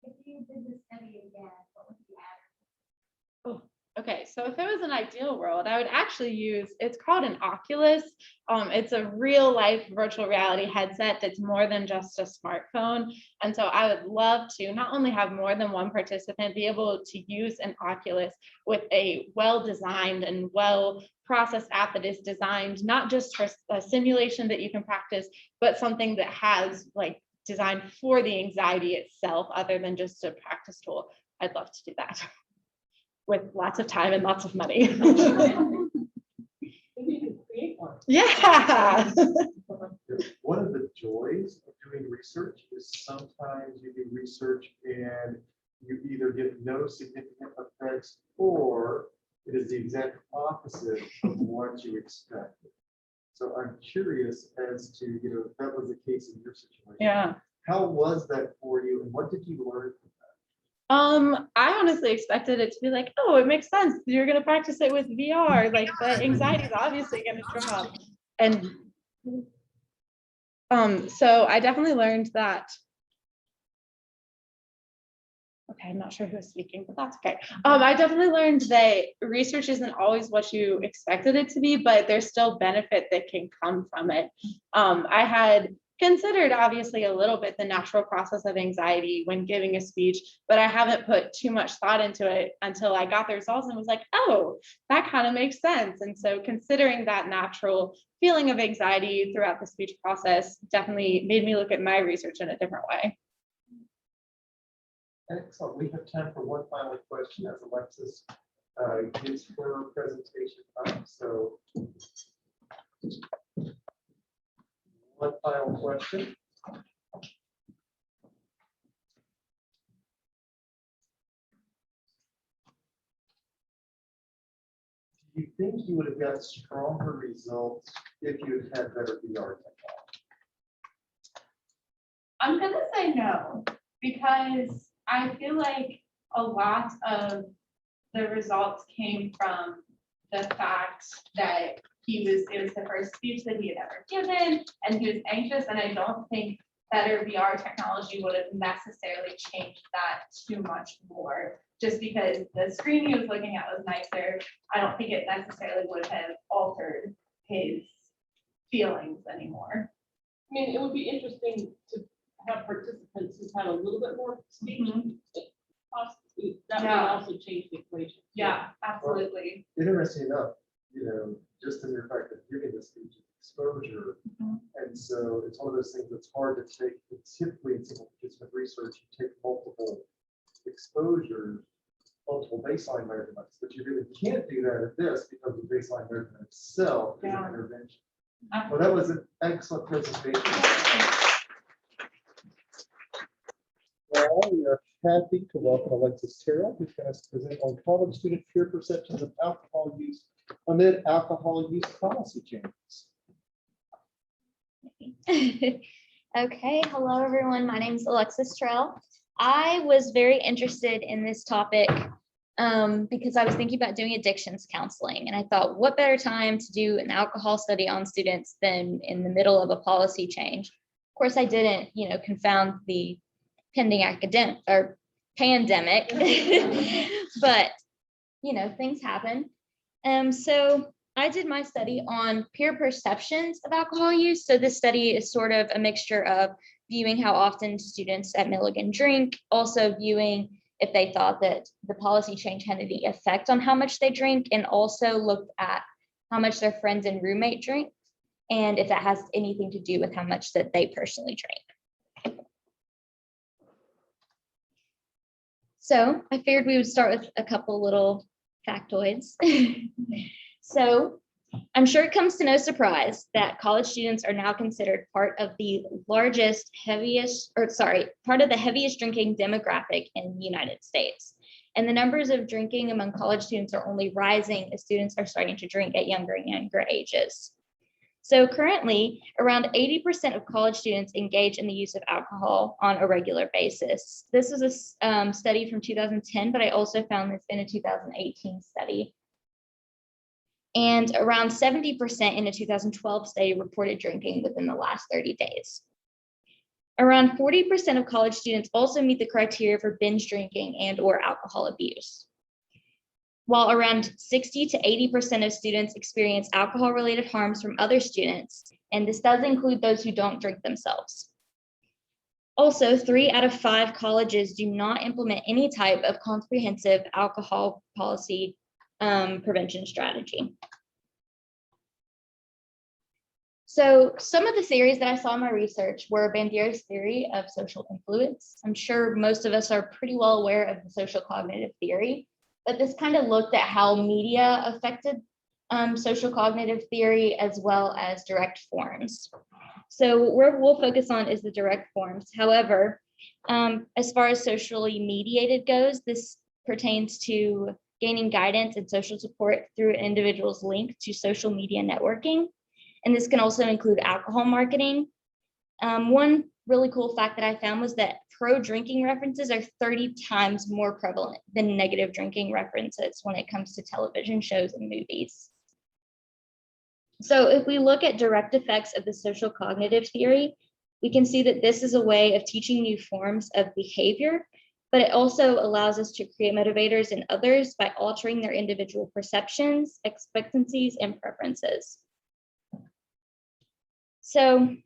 If you did the study again, what would you add? Okay, so if it was an ideal world, I would actually use, it's called an Oculus. It's a real life virtual reality headset that's more than just a smartphone. And so I would love to not only have more than one participant be able to use an Oculus with a well-designed and well-processed app that is designed not just for a simulation that you can practice, but something that has like designed for the anxiety itself, other than just a practice tool. I'd love to do that with lots of time and lots of money. Maybe you can create one. Yeah. One of the joys of doing research is sometimes you do research and you either get no significant effects, or it is the exact opposite of what you expected. So I'm curious as to, if that was the case in your situation. Yeah. How was that for you, and what did you learn from that? I honestly expected it to be like, oh, it makes sense. You're going to practice it with VR. Like the anxiety is obviously going to drop. And so I definitely learned that. Okay, I'm not sure who's speaking, but that's okay. I definitely learned that research isn't always what you expected it to be, but there's still benefit that can come from it. I had considered obviously a little bit the natural process of anxiety when giving a speech, but I haven't put too much thought into it until I got the results and was like, oh, that kind of makes sense. And so considering that natural feeling of anxiety throughout the speech process definitely made me look at my research in a different way. Excellent. We have time for one final question as Alexis gives her presentation up. So one final question. Do you think you would have got stronger results if you had had better VR technology? I'm gonna say no, because I feel like a lot of the results came from the fact that it was the first speech that he had ever given, and he was anxious, and I don't think better VR technology would have necessarily changed that too much more, just because the screen he was looking at was nicer, I don't think it necessarily would have altered his feelings anymore. I mean, it would be interesting to have participants who've had a little bit more speech. Possibly, that would Yeah. also change the equation. Yeah, absolutely. Interesting enough, just in your fact of giving this speech exposure. And so it's one of those things that's hard to take. Typically in single participant research, you take multiple exposures, multiple baseline measurements, but you really can't do that at this because the baseline measurement itself is an Yeah. intervention. Well, that was an excellent presentation. Well, we are happy to welcome Alexis Terrell, who's going to present on college student peer perceptions of alcohol use amid alcohol use policy changes. Okay, hello everyone. My name is Alexis Terrell. I was very interested in this topic because I was thinking about doing addictions counseling, and I thought, what better time to do an alcohol study on students than in the middle of a policy change? Of course, I didn't, confound the pending academic or pandemic, but things happen. So I did my study on peer perceptions of alcohol use. So this study is sort of a mixture of viewing how often students at Milligan drink, also viewing if they thought that the policy change had any effect on how much they drink, and also looked at how much their friends and roommate drink, and if that has anything to do with how much that they personally drink. So I figured we would start with a couple little factoids. So I'm sure it comes to no surprise that college students are now considered part of the heaviest drinking demographic in the United States. And the numbers of drinking among college students are only rising as students are starting to drink at younger and younger ages. So currently, around 80% of college students engage in the use of alcohol on a regular basis. This is a study from 2010, but I also found this in a 2018 study. And around 70% in a 2012 study reported drinking within the last 30 days. Around 40% of college students also meet the criteria for binge drinking and or alcohol abuse, while around 60 to 80% of students experience alcohol-related harms from other students, and this does include those who don't drink themselves. Also, 3 out of 5 colleges do not implement any type of comprehensive alcohol policy prevention strategy. So some of the theories that I saw in my research were Bandier's theory of social influence. I'm sure most of us are pretty well aware of the social cognitive theory, but this kind of looked at how media affected social cognitive theory as well as direct forms. So where we'll focus on is the direct forms. However, as far as socially mediated goes, this pertains to gaining guidance and social support through an individual's link to social media networking. And this can also include alcohol marketing. One really cool fact that I found was that pro-drinking references are 30 times more prevalent than negative drinking references when it comes to television shows and movies. So if we look at direct effects of the social cognitive theory, we can see that this is a way of teaching new forms of behavior, but it also allows us to create motivators in others by altering their individual perceptions, expectancies, and preferences. So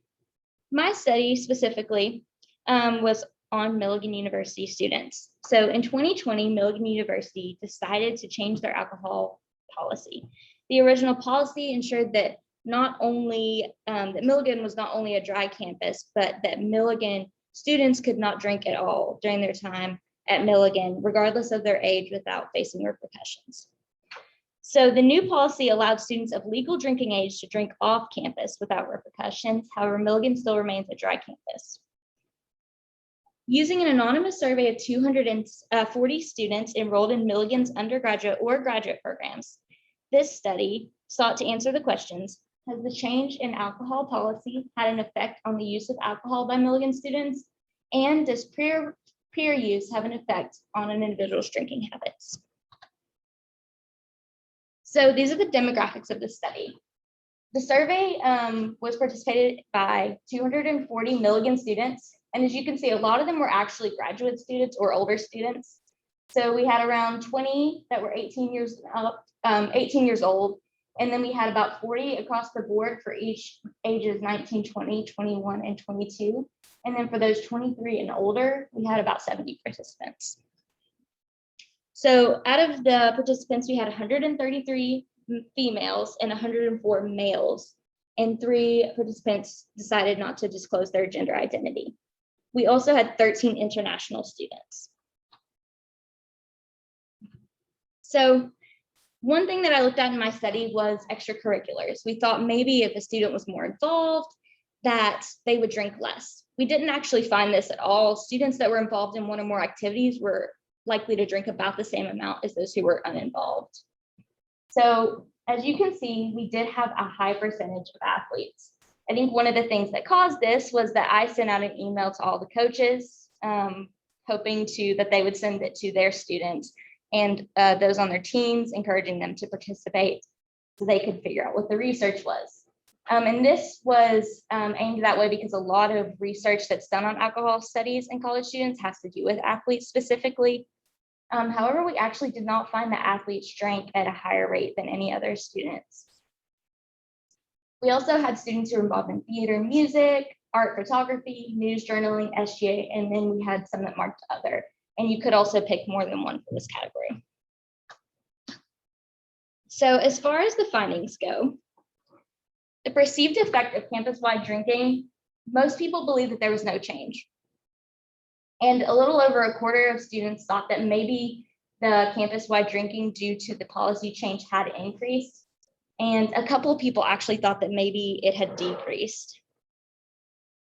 my study specifically was on Milligan University students. So in 2020, Milligan University decided to change their alcohol policy. The original policy ensured that not only that Milligan was not only a dry campus, but that Milligan students could not drink at all during their time at Milligan, regardless of their age, without facing repercussions. So the new policy allowed students of legal drinking age to drink off campus without repercussions. However, Milligan still remains a dry campus. Using an anonymous survey of 240 students enrolled in Milligan's undergraduate or graduate programs, this study sought to answer the questions: has the change in alcohol policy had an effect on the use of alcohol by Milligan students? And does peer use have an effect on an individual's drinking habits? So these are the demographics of the study. The survey was participated by 240 Milligan students. And as you can see, a lot of them were actually graduate students or older students. So we had around 20 that were 18 years up, 18 years old. And then we had about 40 across the board for each ages 19, 20, 21, and 22. And then for those 23 and older, we had about 70 participants. So out of the participants, we had 133 females and 104 males, and 3 participants decided not to disclose their gender identity. We also had 13 international students. So one thing that I looked at in my study was extracurriculars. We thought maybe if a student was more involved, that they would drink less. We didn't actually find this at all. Students that were involved in one or more activities were likely to drink about the same amount as those who were uninvolved. So as you can see, we did have a high percentage of athletes. I think one of the things that caused this was that I sent out an email to all the coaches, hoping that they would send it to their students and those on their teams, encouraging them to participate so they could figure out what the research was. And this was aimed that way because a lot of research that's done on alcohol studies in college students has to do with athletes specifically. However, we actually did not find that athletes drank at a higher rate than any other students. We also had students who were involved in theater, music, art, photography, news journaling, SGA, and then we had some that marked other. And you could also pick more than one for this category. So as far as the findings go, the perceived effect of campus-wide drinking, most people believe that there was no change. And a little over a quarter of students thought that maybe the campus-wide drinking due to the policy change had increased. And a couple of people actually thought that maybe it had decreased.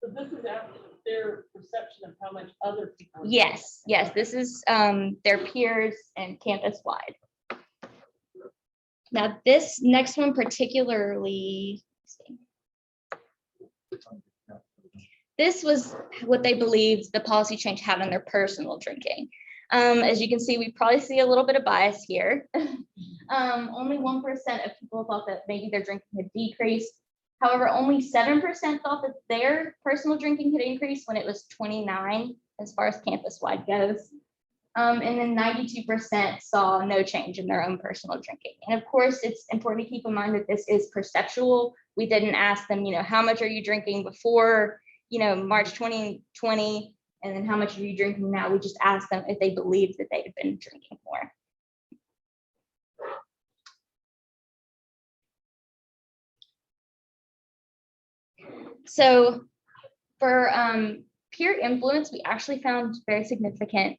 So this is after their perception of how much other people. Yes, this is their peers and campus-wide. Now, this next one particularly, this was what they believed the policy change had on their personal drinking. As you can see, we probably see a little bit of bias here. Only 1% of people thought that maybe their drinking had decreased. However, only 7% thought that their personal drinking had increased when it was 29 as far as campus-wide goes. And then 92% saw no change in their own personal drinking. And of course, it's important to keep in mind that this is perceptual. We didn't ask them, how much are you drinking before, March 2020, and then how much are you drinking now? We just asked them if they believed that they had been drinking more. So for peer influence, we actually found very significant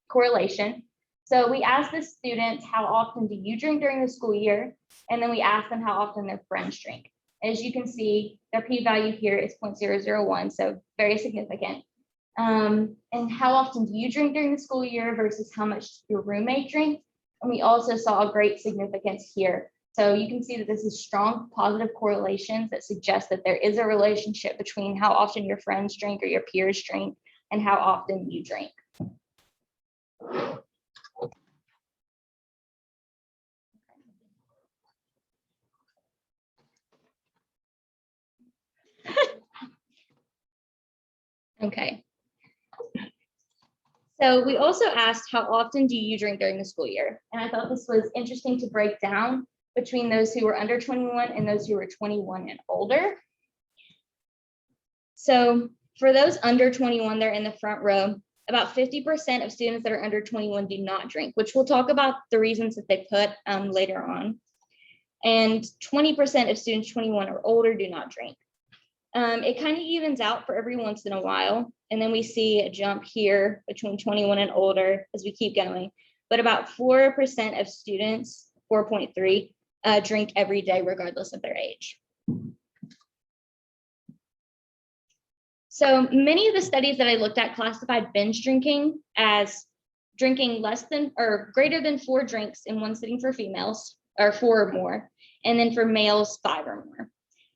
correlation. So we asked the students, how often do you drink during the school year? And then we asked them how often their friends drink. As you can see, their p-value here is 0.001, so very significant. And how often do you drink during the school year versus how much your roommate drinks? And we also saw a great significance here. So you can see that this is strong positive correlations that suggest that there is a relationship between how often your friends drink or your peers drink and how often you drink. Okay. So we also asked, how often do you drink during the school year? And I thought this was interesting to break down between those who were under 21 and those who were 21 and older. So for those under 21, they're in the front row. About 50% of students that are under 21 do not drink, which we'll talk about the reasons that they put later on. And 20% of students 21 or older do not drink. It kind of evens out for every once in a while. And then we see a jump here between 21 and older as we keep going. But about 4% of students, 4.3, drink every day, regardless of their age. So many of the studies that I looked at classified binge drinking as drinking less than or greater than 4 drinks in one sitting for females, or 4 or more, and then for males, 5 or more.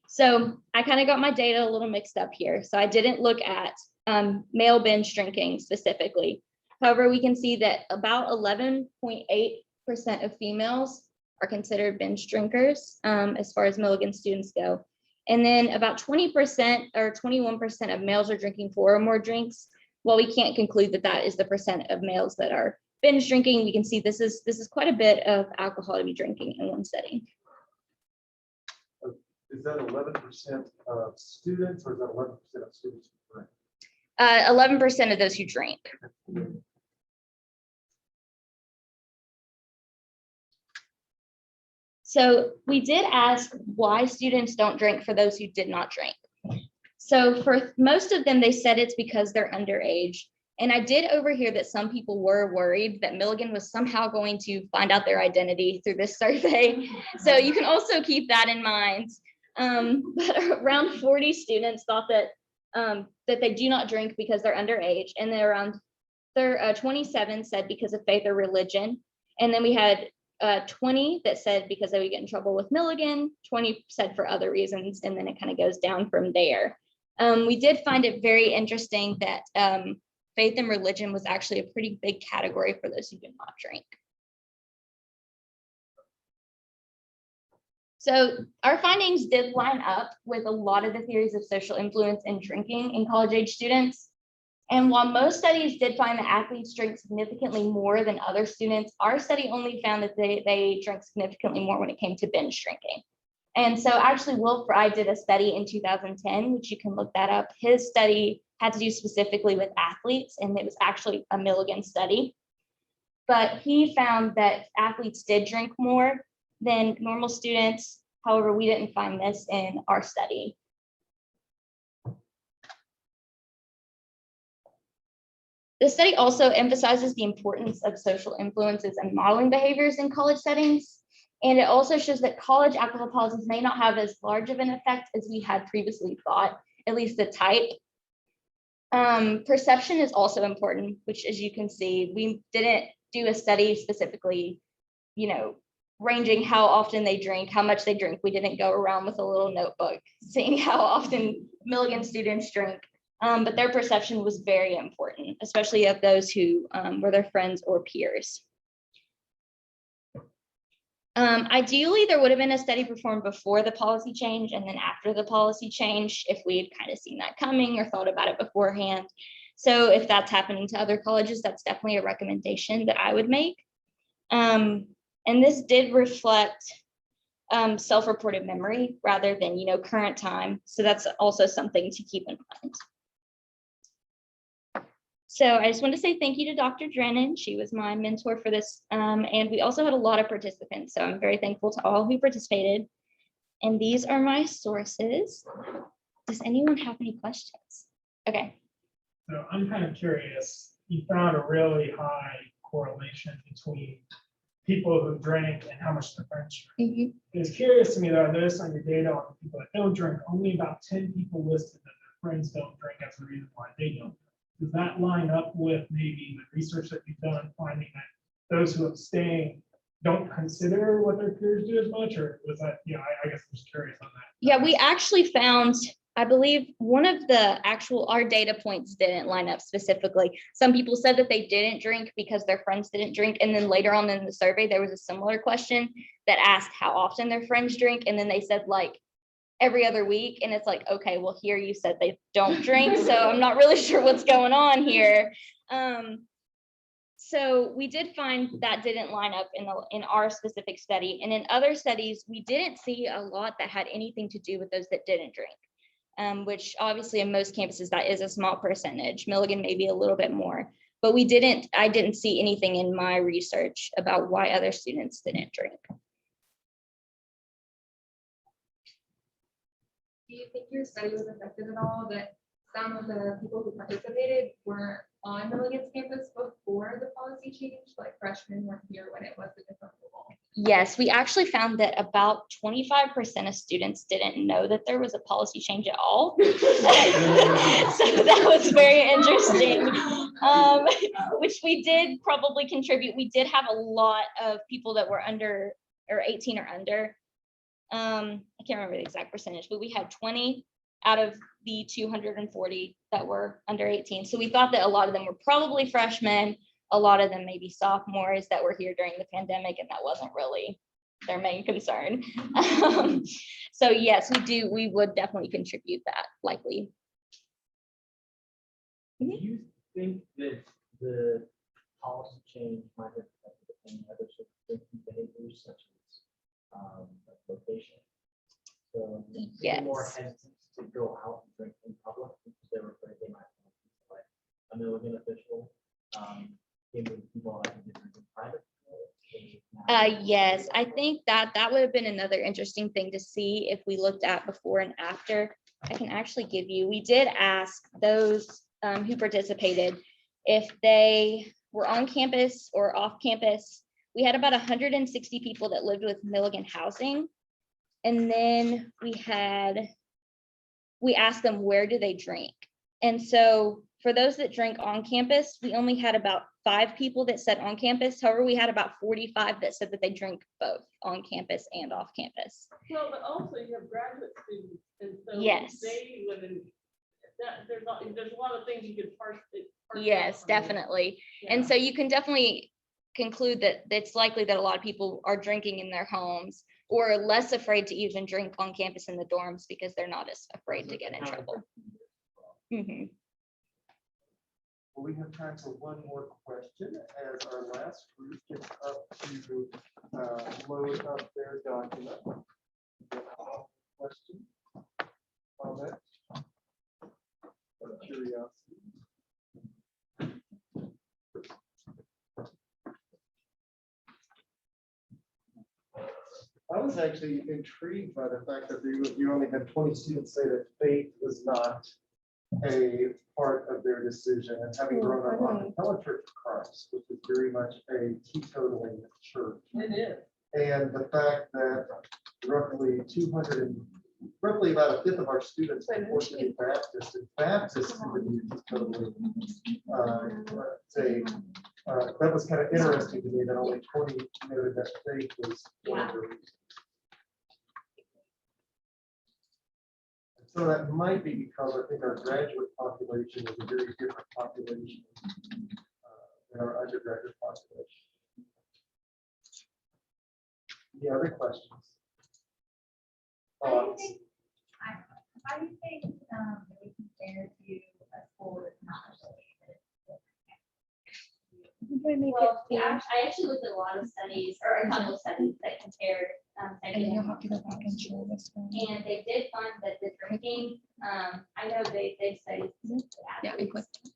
So I kind of got my data a little mixed up here. So I didn't look at male binge drinking specifically. However, we can see that about 11.8% of females are considered binge drinkers as far as Milligan students go. And then about 20% or 21% of males are drinking 4 or more drinks. Well, we can't conclude that that is the percent of males that are binge drinking, we can see this is quite a bit of alcohol to be drinking in one setting. Is that 11% of students or is that 11% of students who drink? 11% of those who drink. So we did ask why students don't drink for those who did not drink. So for most of them, they said it's because they're underage. And I did overhear that some people were worried that Milligan was somehow going to find out their identity through this survey. So you can also keep that in mind. But around 40 students thought that that they do not drink because they're underage, and then around 27 said because of faith or religion. And then we had 20 that said because they would get in trouble with Milligan, 20 said for other reasons, and then it kind of goes down from there. We did find it very interesting that faith and religion was actually a pretty big category for those who do not drink. So our findings did line up with a lot of the theories of social influence in drinking in college-age students. And while most studies did find that athletes drink significantly more than other students, our study only found that they drank significantly more when it came to binge drinking. And so actually Will Fry did a study in 2010, which you can look that up. His study had to do specifically with athletes, and it was actually a Milligan study. But he found that athletes did drink more than normal students. However, we didn't find this in our study. The study also emphasizes the importance of social influences and modeling behaviors in college settings. And it also shows that college alcohol policies may not have as large of an effect as we had previously thought, at least the type. Perception is also important, which, as you can see, we didn't do a study specifically, ranging how often they drink, how much they drink. We didn't go around with a little notebook seeing how often Milligan students drink, but their perception was very important, especially of those who were their friends or peers. Ideally, there would have been a study performed before the policy change and then after the policy change if we had kind of seen that coming or thought about it beforehand. So if that's happening to other colleges, that's definitely a recommendation that I would make. And this did reflect self-reported memory rather than, current time. So that's also something to keep in mind. So I just want to say thank you to Dr. Drinnon. She was my mentor for this. And we also had a lot of participants. So I'm very thankful to all who participated. And these are my sources. Does anyone have any questions? Okay. So I'm kind of curious, you found a really high correlation between people who drank and how much their friends drank. It's curious to me that I noticed on your data on the people that don't drink, only about 10 people listed that their friends don't drink as a reason why they don't. Does that line up with maybe the research that you've done, finding that those who abstain don't consider what their peers do as much, or was that, I guess I'm just curious on that. Yeah, we actually found, I believe one of the our data points didn't line up specifically. Some people said that they didn't drink because their friends didn't drink. And then later on in the survey, there was a similar question that asked how often their friends drink. And then they said like every other week. And it's like, okay, well, here you said they don't drink. So I'm not really sure what's going on here. So we did find that didn't line up in our specific study. And in other studies, we didn't see a lot that had anything to do with those that didn't drink. Which obviously in most campuses, that is a small percentage. Milligan maybe a little bit more, but I didn't see anything in my research about why other students didn't drink. Do you think your study was affected at all that some of the people who participated were on Milligan's campus before the policy change, like freshmen weren't here when it was a different rule? Yes, we actually found that about 25% of students didn't know that there was a policy change at all. So that was very interesting, which we did probably contribute. We did have a lot of people that were under or 18 or under. I can't remember the exact percentage, but we had 20 out of the 240 that were under 18. So we thought that a lot of them were probably freshmen. A lot of them maybe sophomores that were here during the pandemic, and that wasn't really their main concern. So yes, we would definitely contribute that, likely. Do you think that the policy change might have affected any other sort of drinking behaviors such as like location. So they were more Yes. hesitant to go out and drink in public because they were afraid they might like a Milligan official. Giving people like a different in private. Yes, I think that that would have been another interesting thing to see if we looked at before and after. I can actually give you, we did ask those who participated if they were on campus or off campus. We had about 160 people that lived with Milligan housing. And then we asked them, where do they drink? And so for those that drink on campus, we only had about 5 people that said on campus. However, we had about 45 that said that they drink both on campus and off campus. Well, but also you have graduate students, and so Yes. they live in, that, there's a lot of things you could parse. Yes, definitely. And so you can definitely conclude that it's likely that a lot of people are drinking in their homes or less afraid to even drink on campus in the dorms because they're not as afraid to get in trouble. Mhm. Well, we have time for one more question as our last group gets up to load up their document. Question? Comment? Or curiosity? I was actually intrigued by the fact that you only had 20 students say that faith was not a part of their decision, and having grown up on the Capella Church of Christ, which is very much a teetotaling church. It is. And the fact that roughly about a fifth of our students report to be Baptist, and Baptists would be totally that was kind of interesting to me that only 20 noted that faith was one of the reasons. So that might be because I think our graduate population is a very different population than our undergraduate population. Any other questions? Thoughts? How do you think that we compare to a school that's not affiliated? Well, yeah, I actually looked at a lot of studies, or a couple of studies that compared. And they did find that the drinking, I know they studied,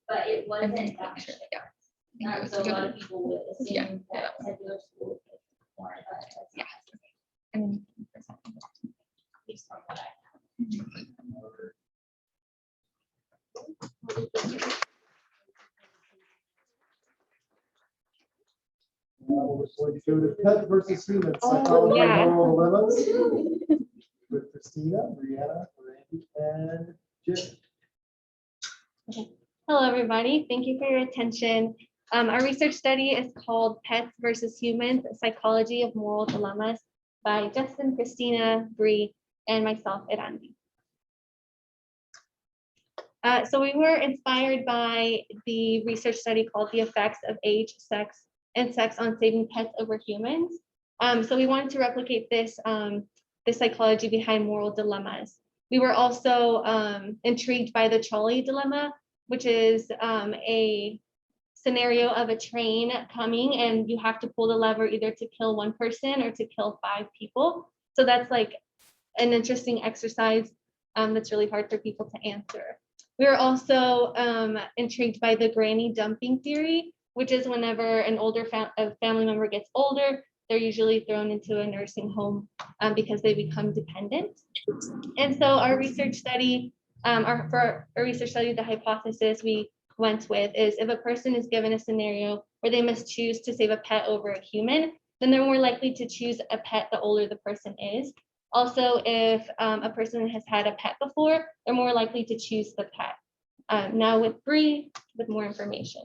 but it wasn't that much difference. So a lot of people would assume that secular schools is more, but that's not. At least from what We're going to go to pet versus human psychology and moral dilemmas with Christina, Breanna, Herandy, and Jen. Hello, everybody. Thank you for your attention. Our research study is called Pets versus Humans, Psychology of Moral Dilemmas by Jeston, Christina, Bree, and myself, Herandy. So we were inspired by the research study called The Effects of Age, Sex, and Sex on Saving Pets Over Humans. So we wanted to replicate this, the psychology behind moral dilemmas. We were also intrigued by the trolley dilemma, which is a scenario of a train coming and you have to pull the lever either to kill one person or to kill 5 people. So that's like an interesting exercise that's really hard for people to answer. We were also intrigued by the granny dumping theory, which is whenever an older family member gets older, they're usually thrown into a nursing home because they become dependent. And so our research study, for our research study, the hypothesis we went with is if a person is given a scenario where they must choose to save a pet over a human, then they're more likely to choose a pet the older the person is. Also, if a person has had a pet before, they're more likely to choose the pet. Now with Bree, with more information.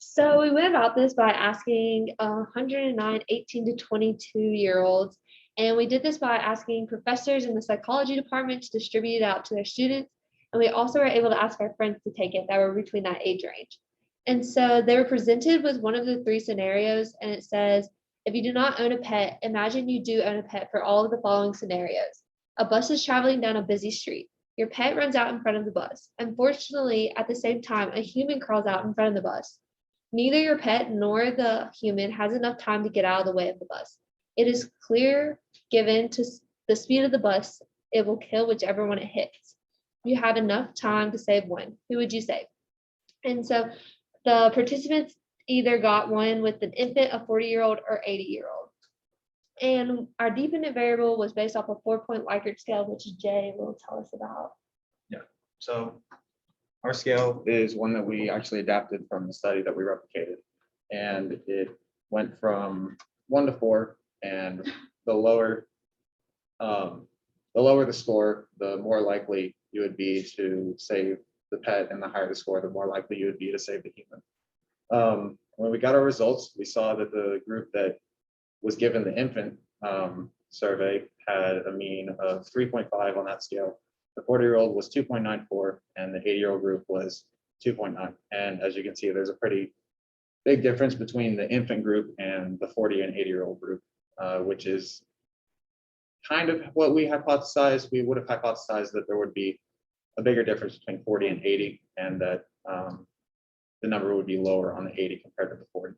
So we went about this by asking 109 18 to 22-year-olds, and we did this by asking professors in the psychology department to distribute it out to their students, and we also were able to ask our friends to take it that were between that age range. And so they were presented with one of the 3 scenarios, and it says, if you do not own a pet, imagine you do own a pet for all of the following scenarios. A bus is traveling down a busy street. Your pet runs out in front of the bus. Unfortunately, at the same time, a human crawls out in front of the bus. Neither your pet nor the human has enough time to get out of the way of the bus. It is clear, given to the speed of the bus, it will kill whichever one it hits. You had enough time to save one. Who would you save? And so the participants either got one with an infant, a 40-year-old, or 80-year-old. And our dependent variable was based off a 4-point Likert scale, which Jay will tell us about. Yeah, so our scale is one that we actually adapted from the study that we replicated. And it went from 1 to 4, and the lower the score, the more likely you would be to save the pet, and the higher the score, the more likely you would be to save the human. When we got our results, we saw that the group that was given the infant survey had a mean of 3.5 on that scale. The 40-year-old was 2.94, and the 80-year-old group was 2.9. And as you can see, there's a pretty big difference between the infant group and the 40 and 80-year-old group, which is kind of what we hypothesized. We would have hypothesized that there would be a bigger difference between 40 and 80, and that the number would be lower on the 80 compared to the 40.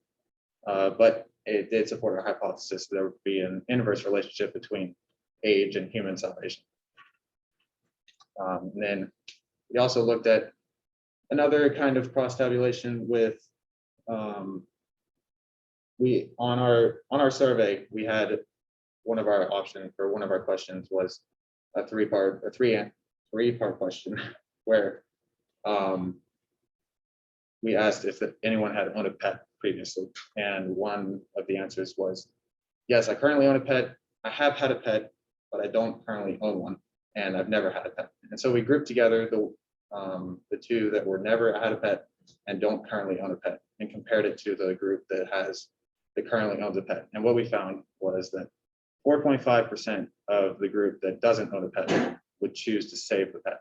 But it did support our hypothesis that there would be an inverse relationship between age and human salvation. And then we also looked at another kind of cross tabulation with we on our survey, we had one of our options for one of our questions was a three-part question where we asked if anyone had owned a pet previously, and one of the answers was, yes, I currently own a pet. I have had a pet, but I don't currently own one, and I've never had a pet. And so we grouped together the two that were never had a pet and don't currently own a pet, and compared it to the group that currently owns a pet. And what we found was that 4.5% of the group that doesn't own a pet would choose to save the pet.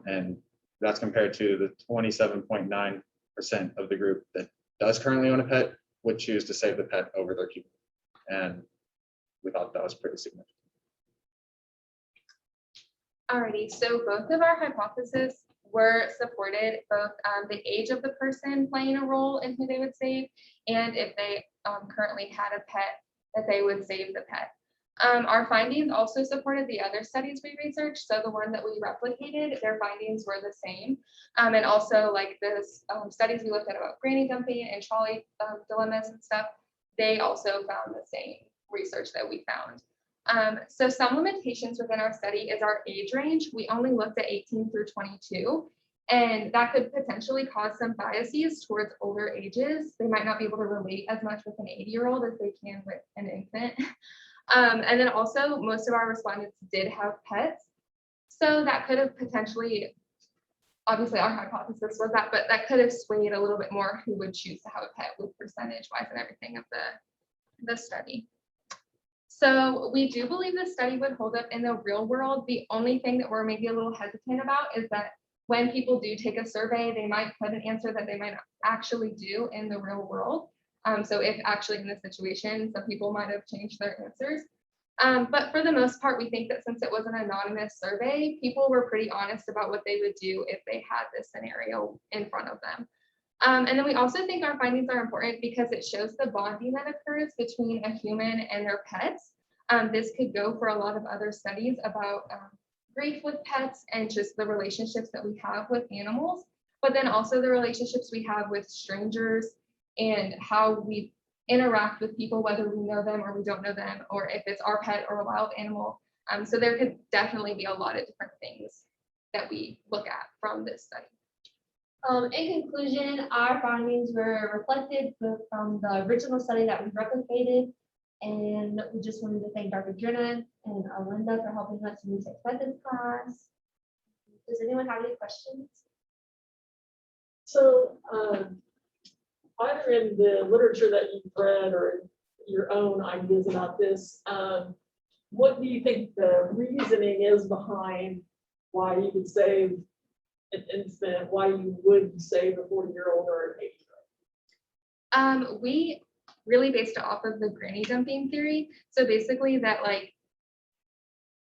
And that's compared to the 27.9% of the group that does currently own a pet would choose to save the pet over their human. And we thought that was pretty significant. Alrighty, so both of our hypotheses were supported, both the age of the person playing a role in who they would save, and if they currently had a pet, that they would save the pet. Our findings also supported the other studies we researched. So the one that we replicated, their findings were the same. And also like this studies we looked at about granny dumping and trolley dilemmas and stuff, they also found the same research that we found. So some limitations within our study is our age range. We only looked at 18 through 22, and that could potentially cause some biases towards older ages. They might not be able to relate as much with an 80-year-old as they can with an infant. And then also most of our respondents did have pets. So that could have potentially, obviously our hypothesis was that, but that could have swayed a little bit more who would choose to have a pet with percentage wise and everything of the study. So we do believe this study would hold up in the real world. The only thing that we're maybe a little hesitant about is that when people do take a survey, they might put an answer that they might not actually do in the real world. So if actually in this situation, some people might have changed their answers. But for the most part, we think that since it was an anonymous survey, people were pretty honest about what they would do if they had this scenario in front of them. And then we also think our findings are important because it shows the bonding that occurs between a human and their pets. This could go for a lot of other studies about grief with pets and just the relationships that we have with animals, but then also the relationships we have with strangers and how we interact with people, whether we know them or we don't know them, or if it's our pet or a wild animal. So there could definitely be a lot of different things that we look at from this study. In conclusion, our findings were reflected from the original study that we replicated, and we just wanted to thank Dr. Drinnon and Alynda for helping us research this class. Does anyone have any questions? So either in the literature that you've read or your own ideas about this, what do you think the reasoning is behind why you would save an infant, why you would save a 40-year-old or an 80-year-old? We really based it off of the granny dumping theory. So basically that like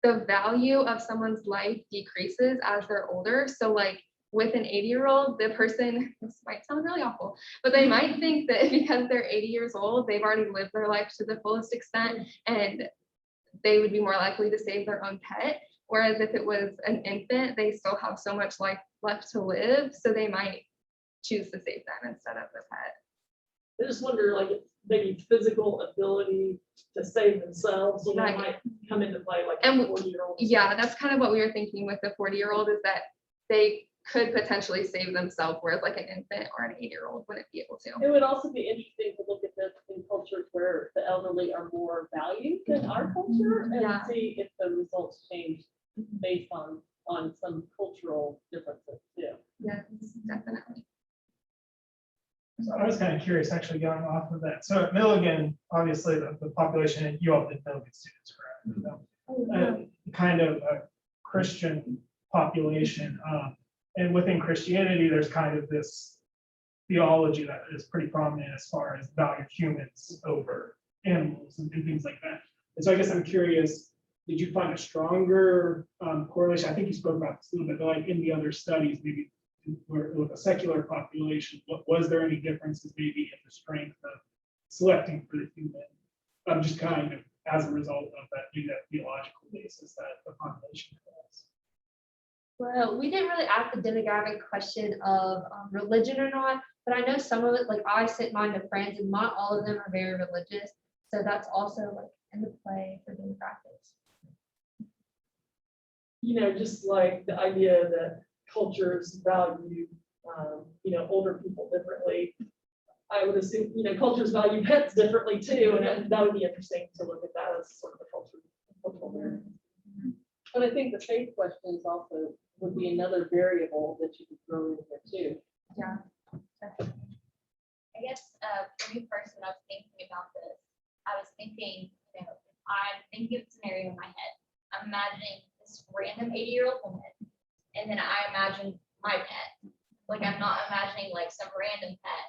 the value of someone's life decreases as they're older. So like with an 80-year-old, the person, this might sound really awful, but they might think that because they're 80 years old, they've already lived their life to the fullest extent, and they would be more likely to save their own pet. Whereas if it was an infant, they still have so much life left to live, so they might choose to save them instead of the pet. I just wonder, like, if maybe physical ability to save themselves, you know, Right. might come into play, like And 40-year-old. Yeah, that's kind of what we were thinking with the 40-year-old, is that they could potentially save themselves, whereas like an infant or an 8-year-old wouldn't be able to. It would also be interesting to look at this in cultures where the elderly are more valued than our culture, and Yeah. see if the results change based on some cultural differences too. Yes, definitely. So I was kind of curious, actually, going off of that. So at Milligan, obviously, the population, and you all did Milligan students, correct? Kind of a Christian population. And within Christianity, there's kind of this theology that is pretty prominent as far as value humans over animals and things like that. And so I guess I'm curious, did you find a stronger correlation? I think you spoke about this a little bit, but like in the other studies, maybe with a secular population, was there any differences maybe in the strength of selecting for the human? Just kind of as a result of that, maybe that theological basis that the population has. Well, we didn't really ask the demographic question of religion or not, but I know some of it, like I sent mine to friends and not all of them are very religious. So that's also like in the play for demographics. You know, just like the idea that cultures value, you know, older people differently. I would assume, you know, cultures value pets differently too, and that would be interesting to look at that as sort of a cultural variance. But I think the faith question is also would be another variable that you could throw in here too. Yeah. I guess for me first, when I was thinking about this, I was thinking, you know, I'm thinking of a scenario in my head. I'm imagining this random 80-year-old woman, and then I imagine my pet. Like I'm not imagining like some random pet.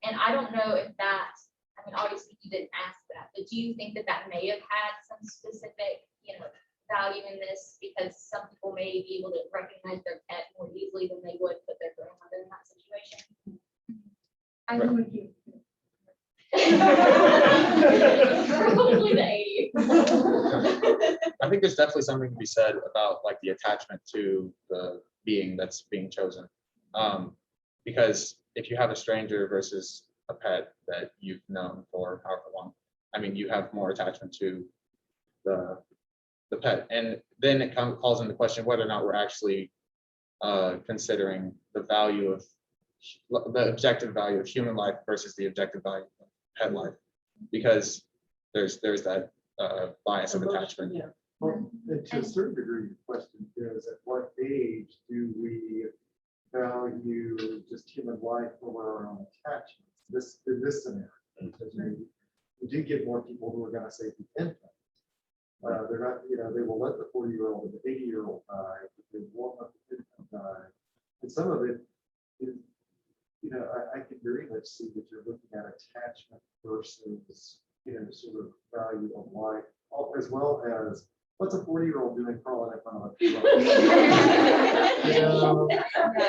And I don't know if that, I mean, obviously you didn't ask that, but do you think that that may have had some specific, you know, value in this, because some people may be able to recognize their pet more easily than they would put their grandmother in that situation? I would you. Probably the 80s. I think there's definitely something to be said about like the attachment to the being that's being chosen. Because if you have a stranger versus a pet that you've known for however long, I mean, you have more attachment to the pet. And then it calls into question whether or not we're actually considering the value of the objective value of human life versus the objective value of pet life, because there's that bias of attachment. Yeah. Well, and to a certain degree, the question is, at what age do we value just human life over our own attachments? In this scenario, because we do get more people who are going to say the infant. They're not, you know, they will let the 40-year-old and the 80-year-old die, but they won't let the infant die. And some of it is, you know, I can very much see that you're looking at attachment versus, you know, sort of value of life, as well as what's a 40-year-old doing crawling in front of a truck? You know,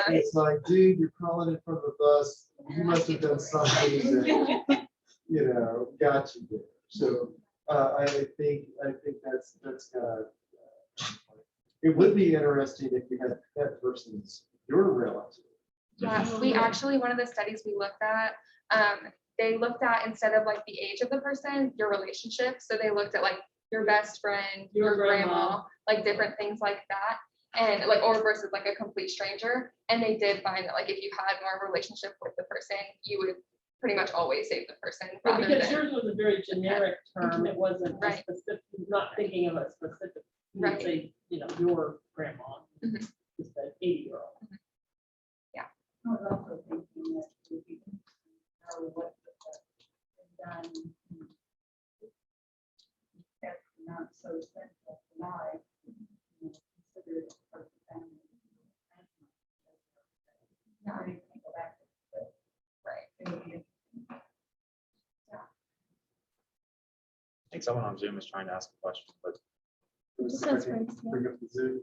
it's like, dude, you're crawling in front of a bus. You must have done something that, you know, got you there. So I think that's it would be interesting if you had that person's your relative. Yeah, we actually, one of the studies we looked at, they looked at, instead of like the age of the person, your relationship. So they looked at like your best friend, your grandma, like different things like that. And like, or versus like a complete stranger. And they did find that like, if you had more relationship with the person, you would pretty much always save the person. But rather because than, yours was a very generic term, it wasn't a Right. specific, not thinking of a specific, you would Right. say, you know, your grandma, Mhm. just an 80-year-old. I was also thinking that we can know what the done. That's not so central to life. Consider it part of the family. Not even go back to it. right. I think someone on Zoom is trying to ask a question, but Bring up the Zoom.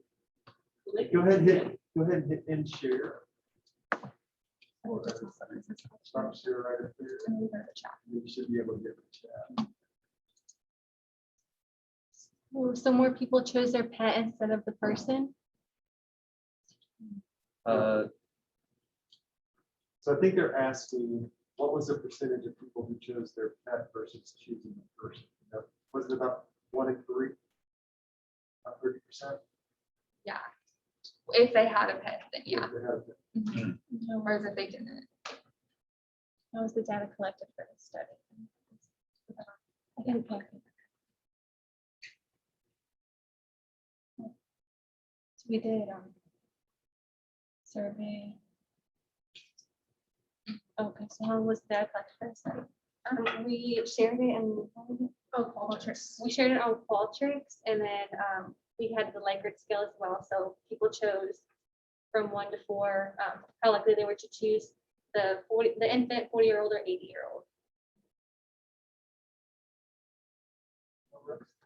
Go ahead and hit end share. Stop share right up there. You should be able to get the chat. So more people chose their pet instead of the person. Uh, So I think they're asking, what was the percentage of people who chose their pet versus choosing the person? You know, was it about 1 in 3? About 30%? Yeah. If they had a pet, then yeah. If they had a pet. Mhm. Whereas if they didn't. That was the data collected for the study. I think so we did survey. Okay, so how was that collected for the study? We shared it in Qualtrics. We shared it on Qualtrics, and then we had the Likert scale as well. So people chose from 1 to 4 how likely they were to choose the infant, 40-year-old, or 80-year-old.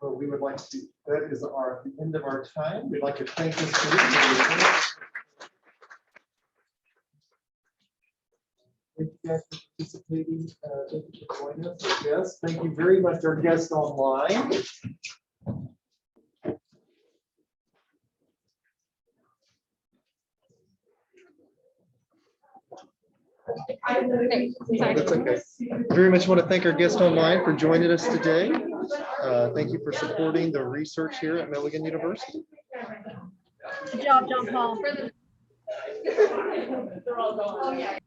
Well, we would like to, that is the end of our time. We'd like to thank this group for your attendance. Thank you guys for participating. Thank you for joining us. Yes, thank you very much, our guests online. That's okay. Very much want to thank our guests online for joining us today. Thank you for supporting the research here at Milligan University. Good job, John Paul. They're all gone.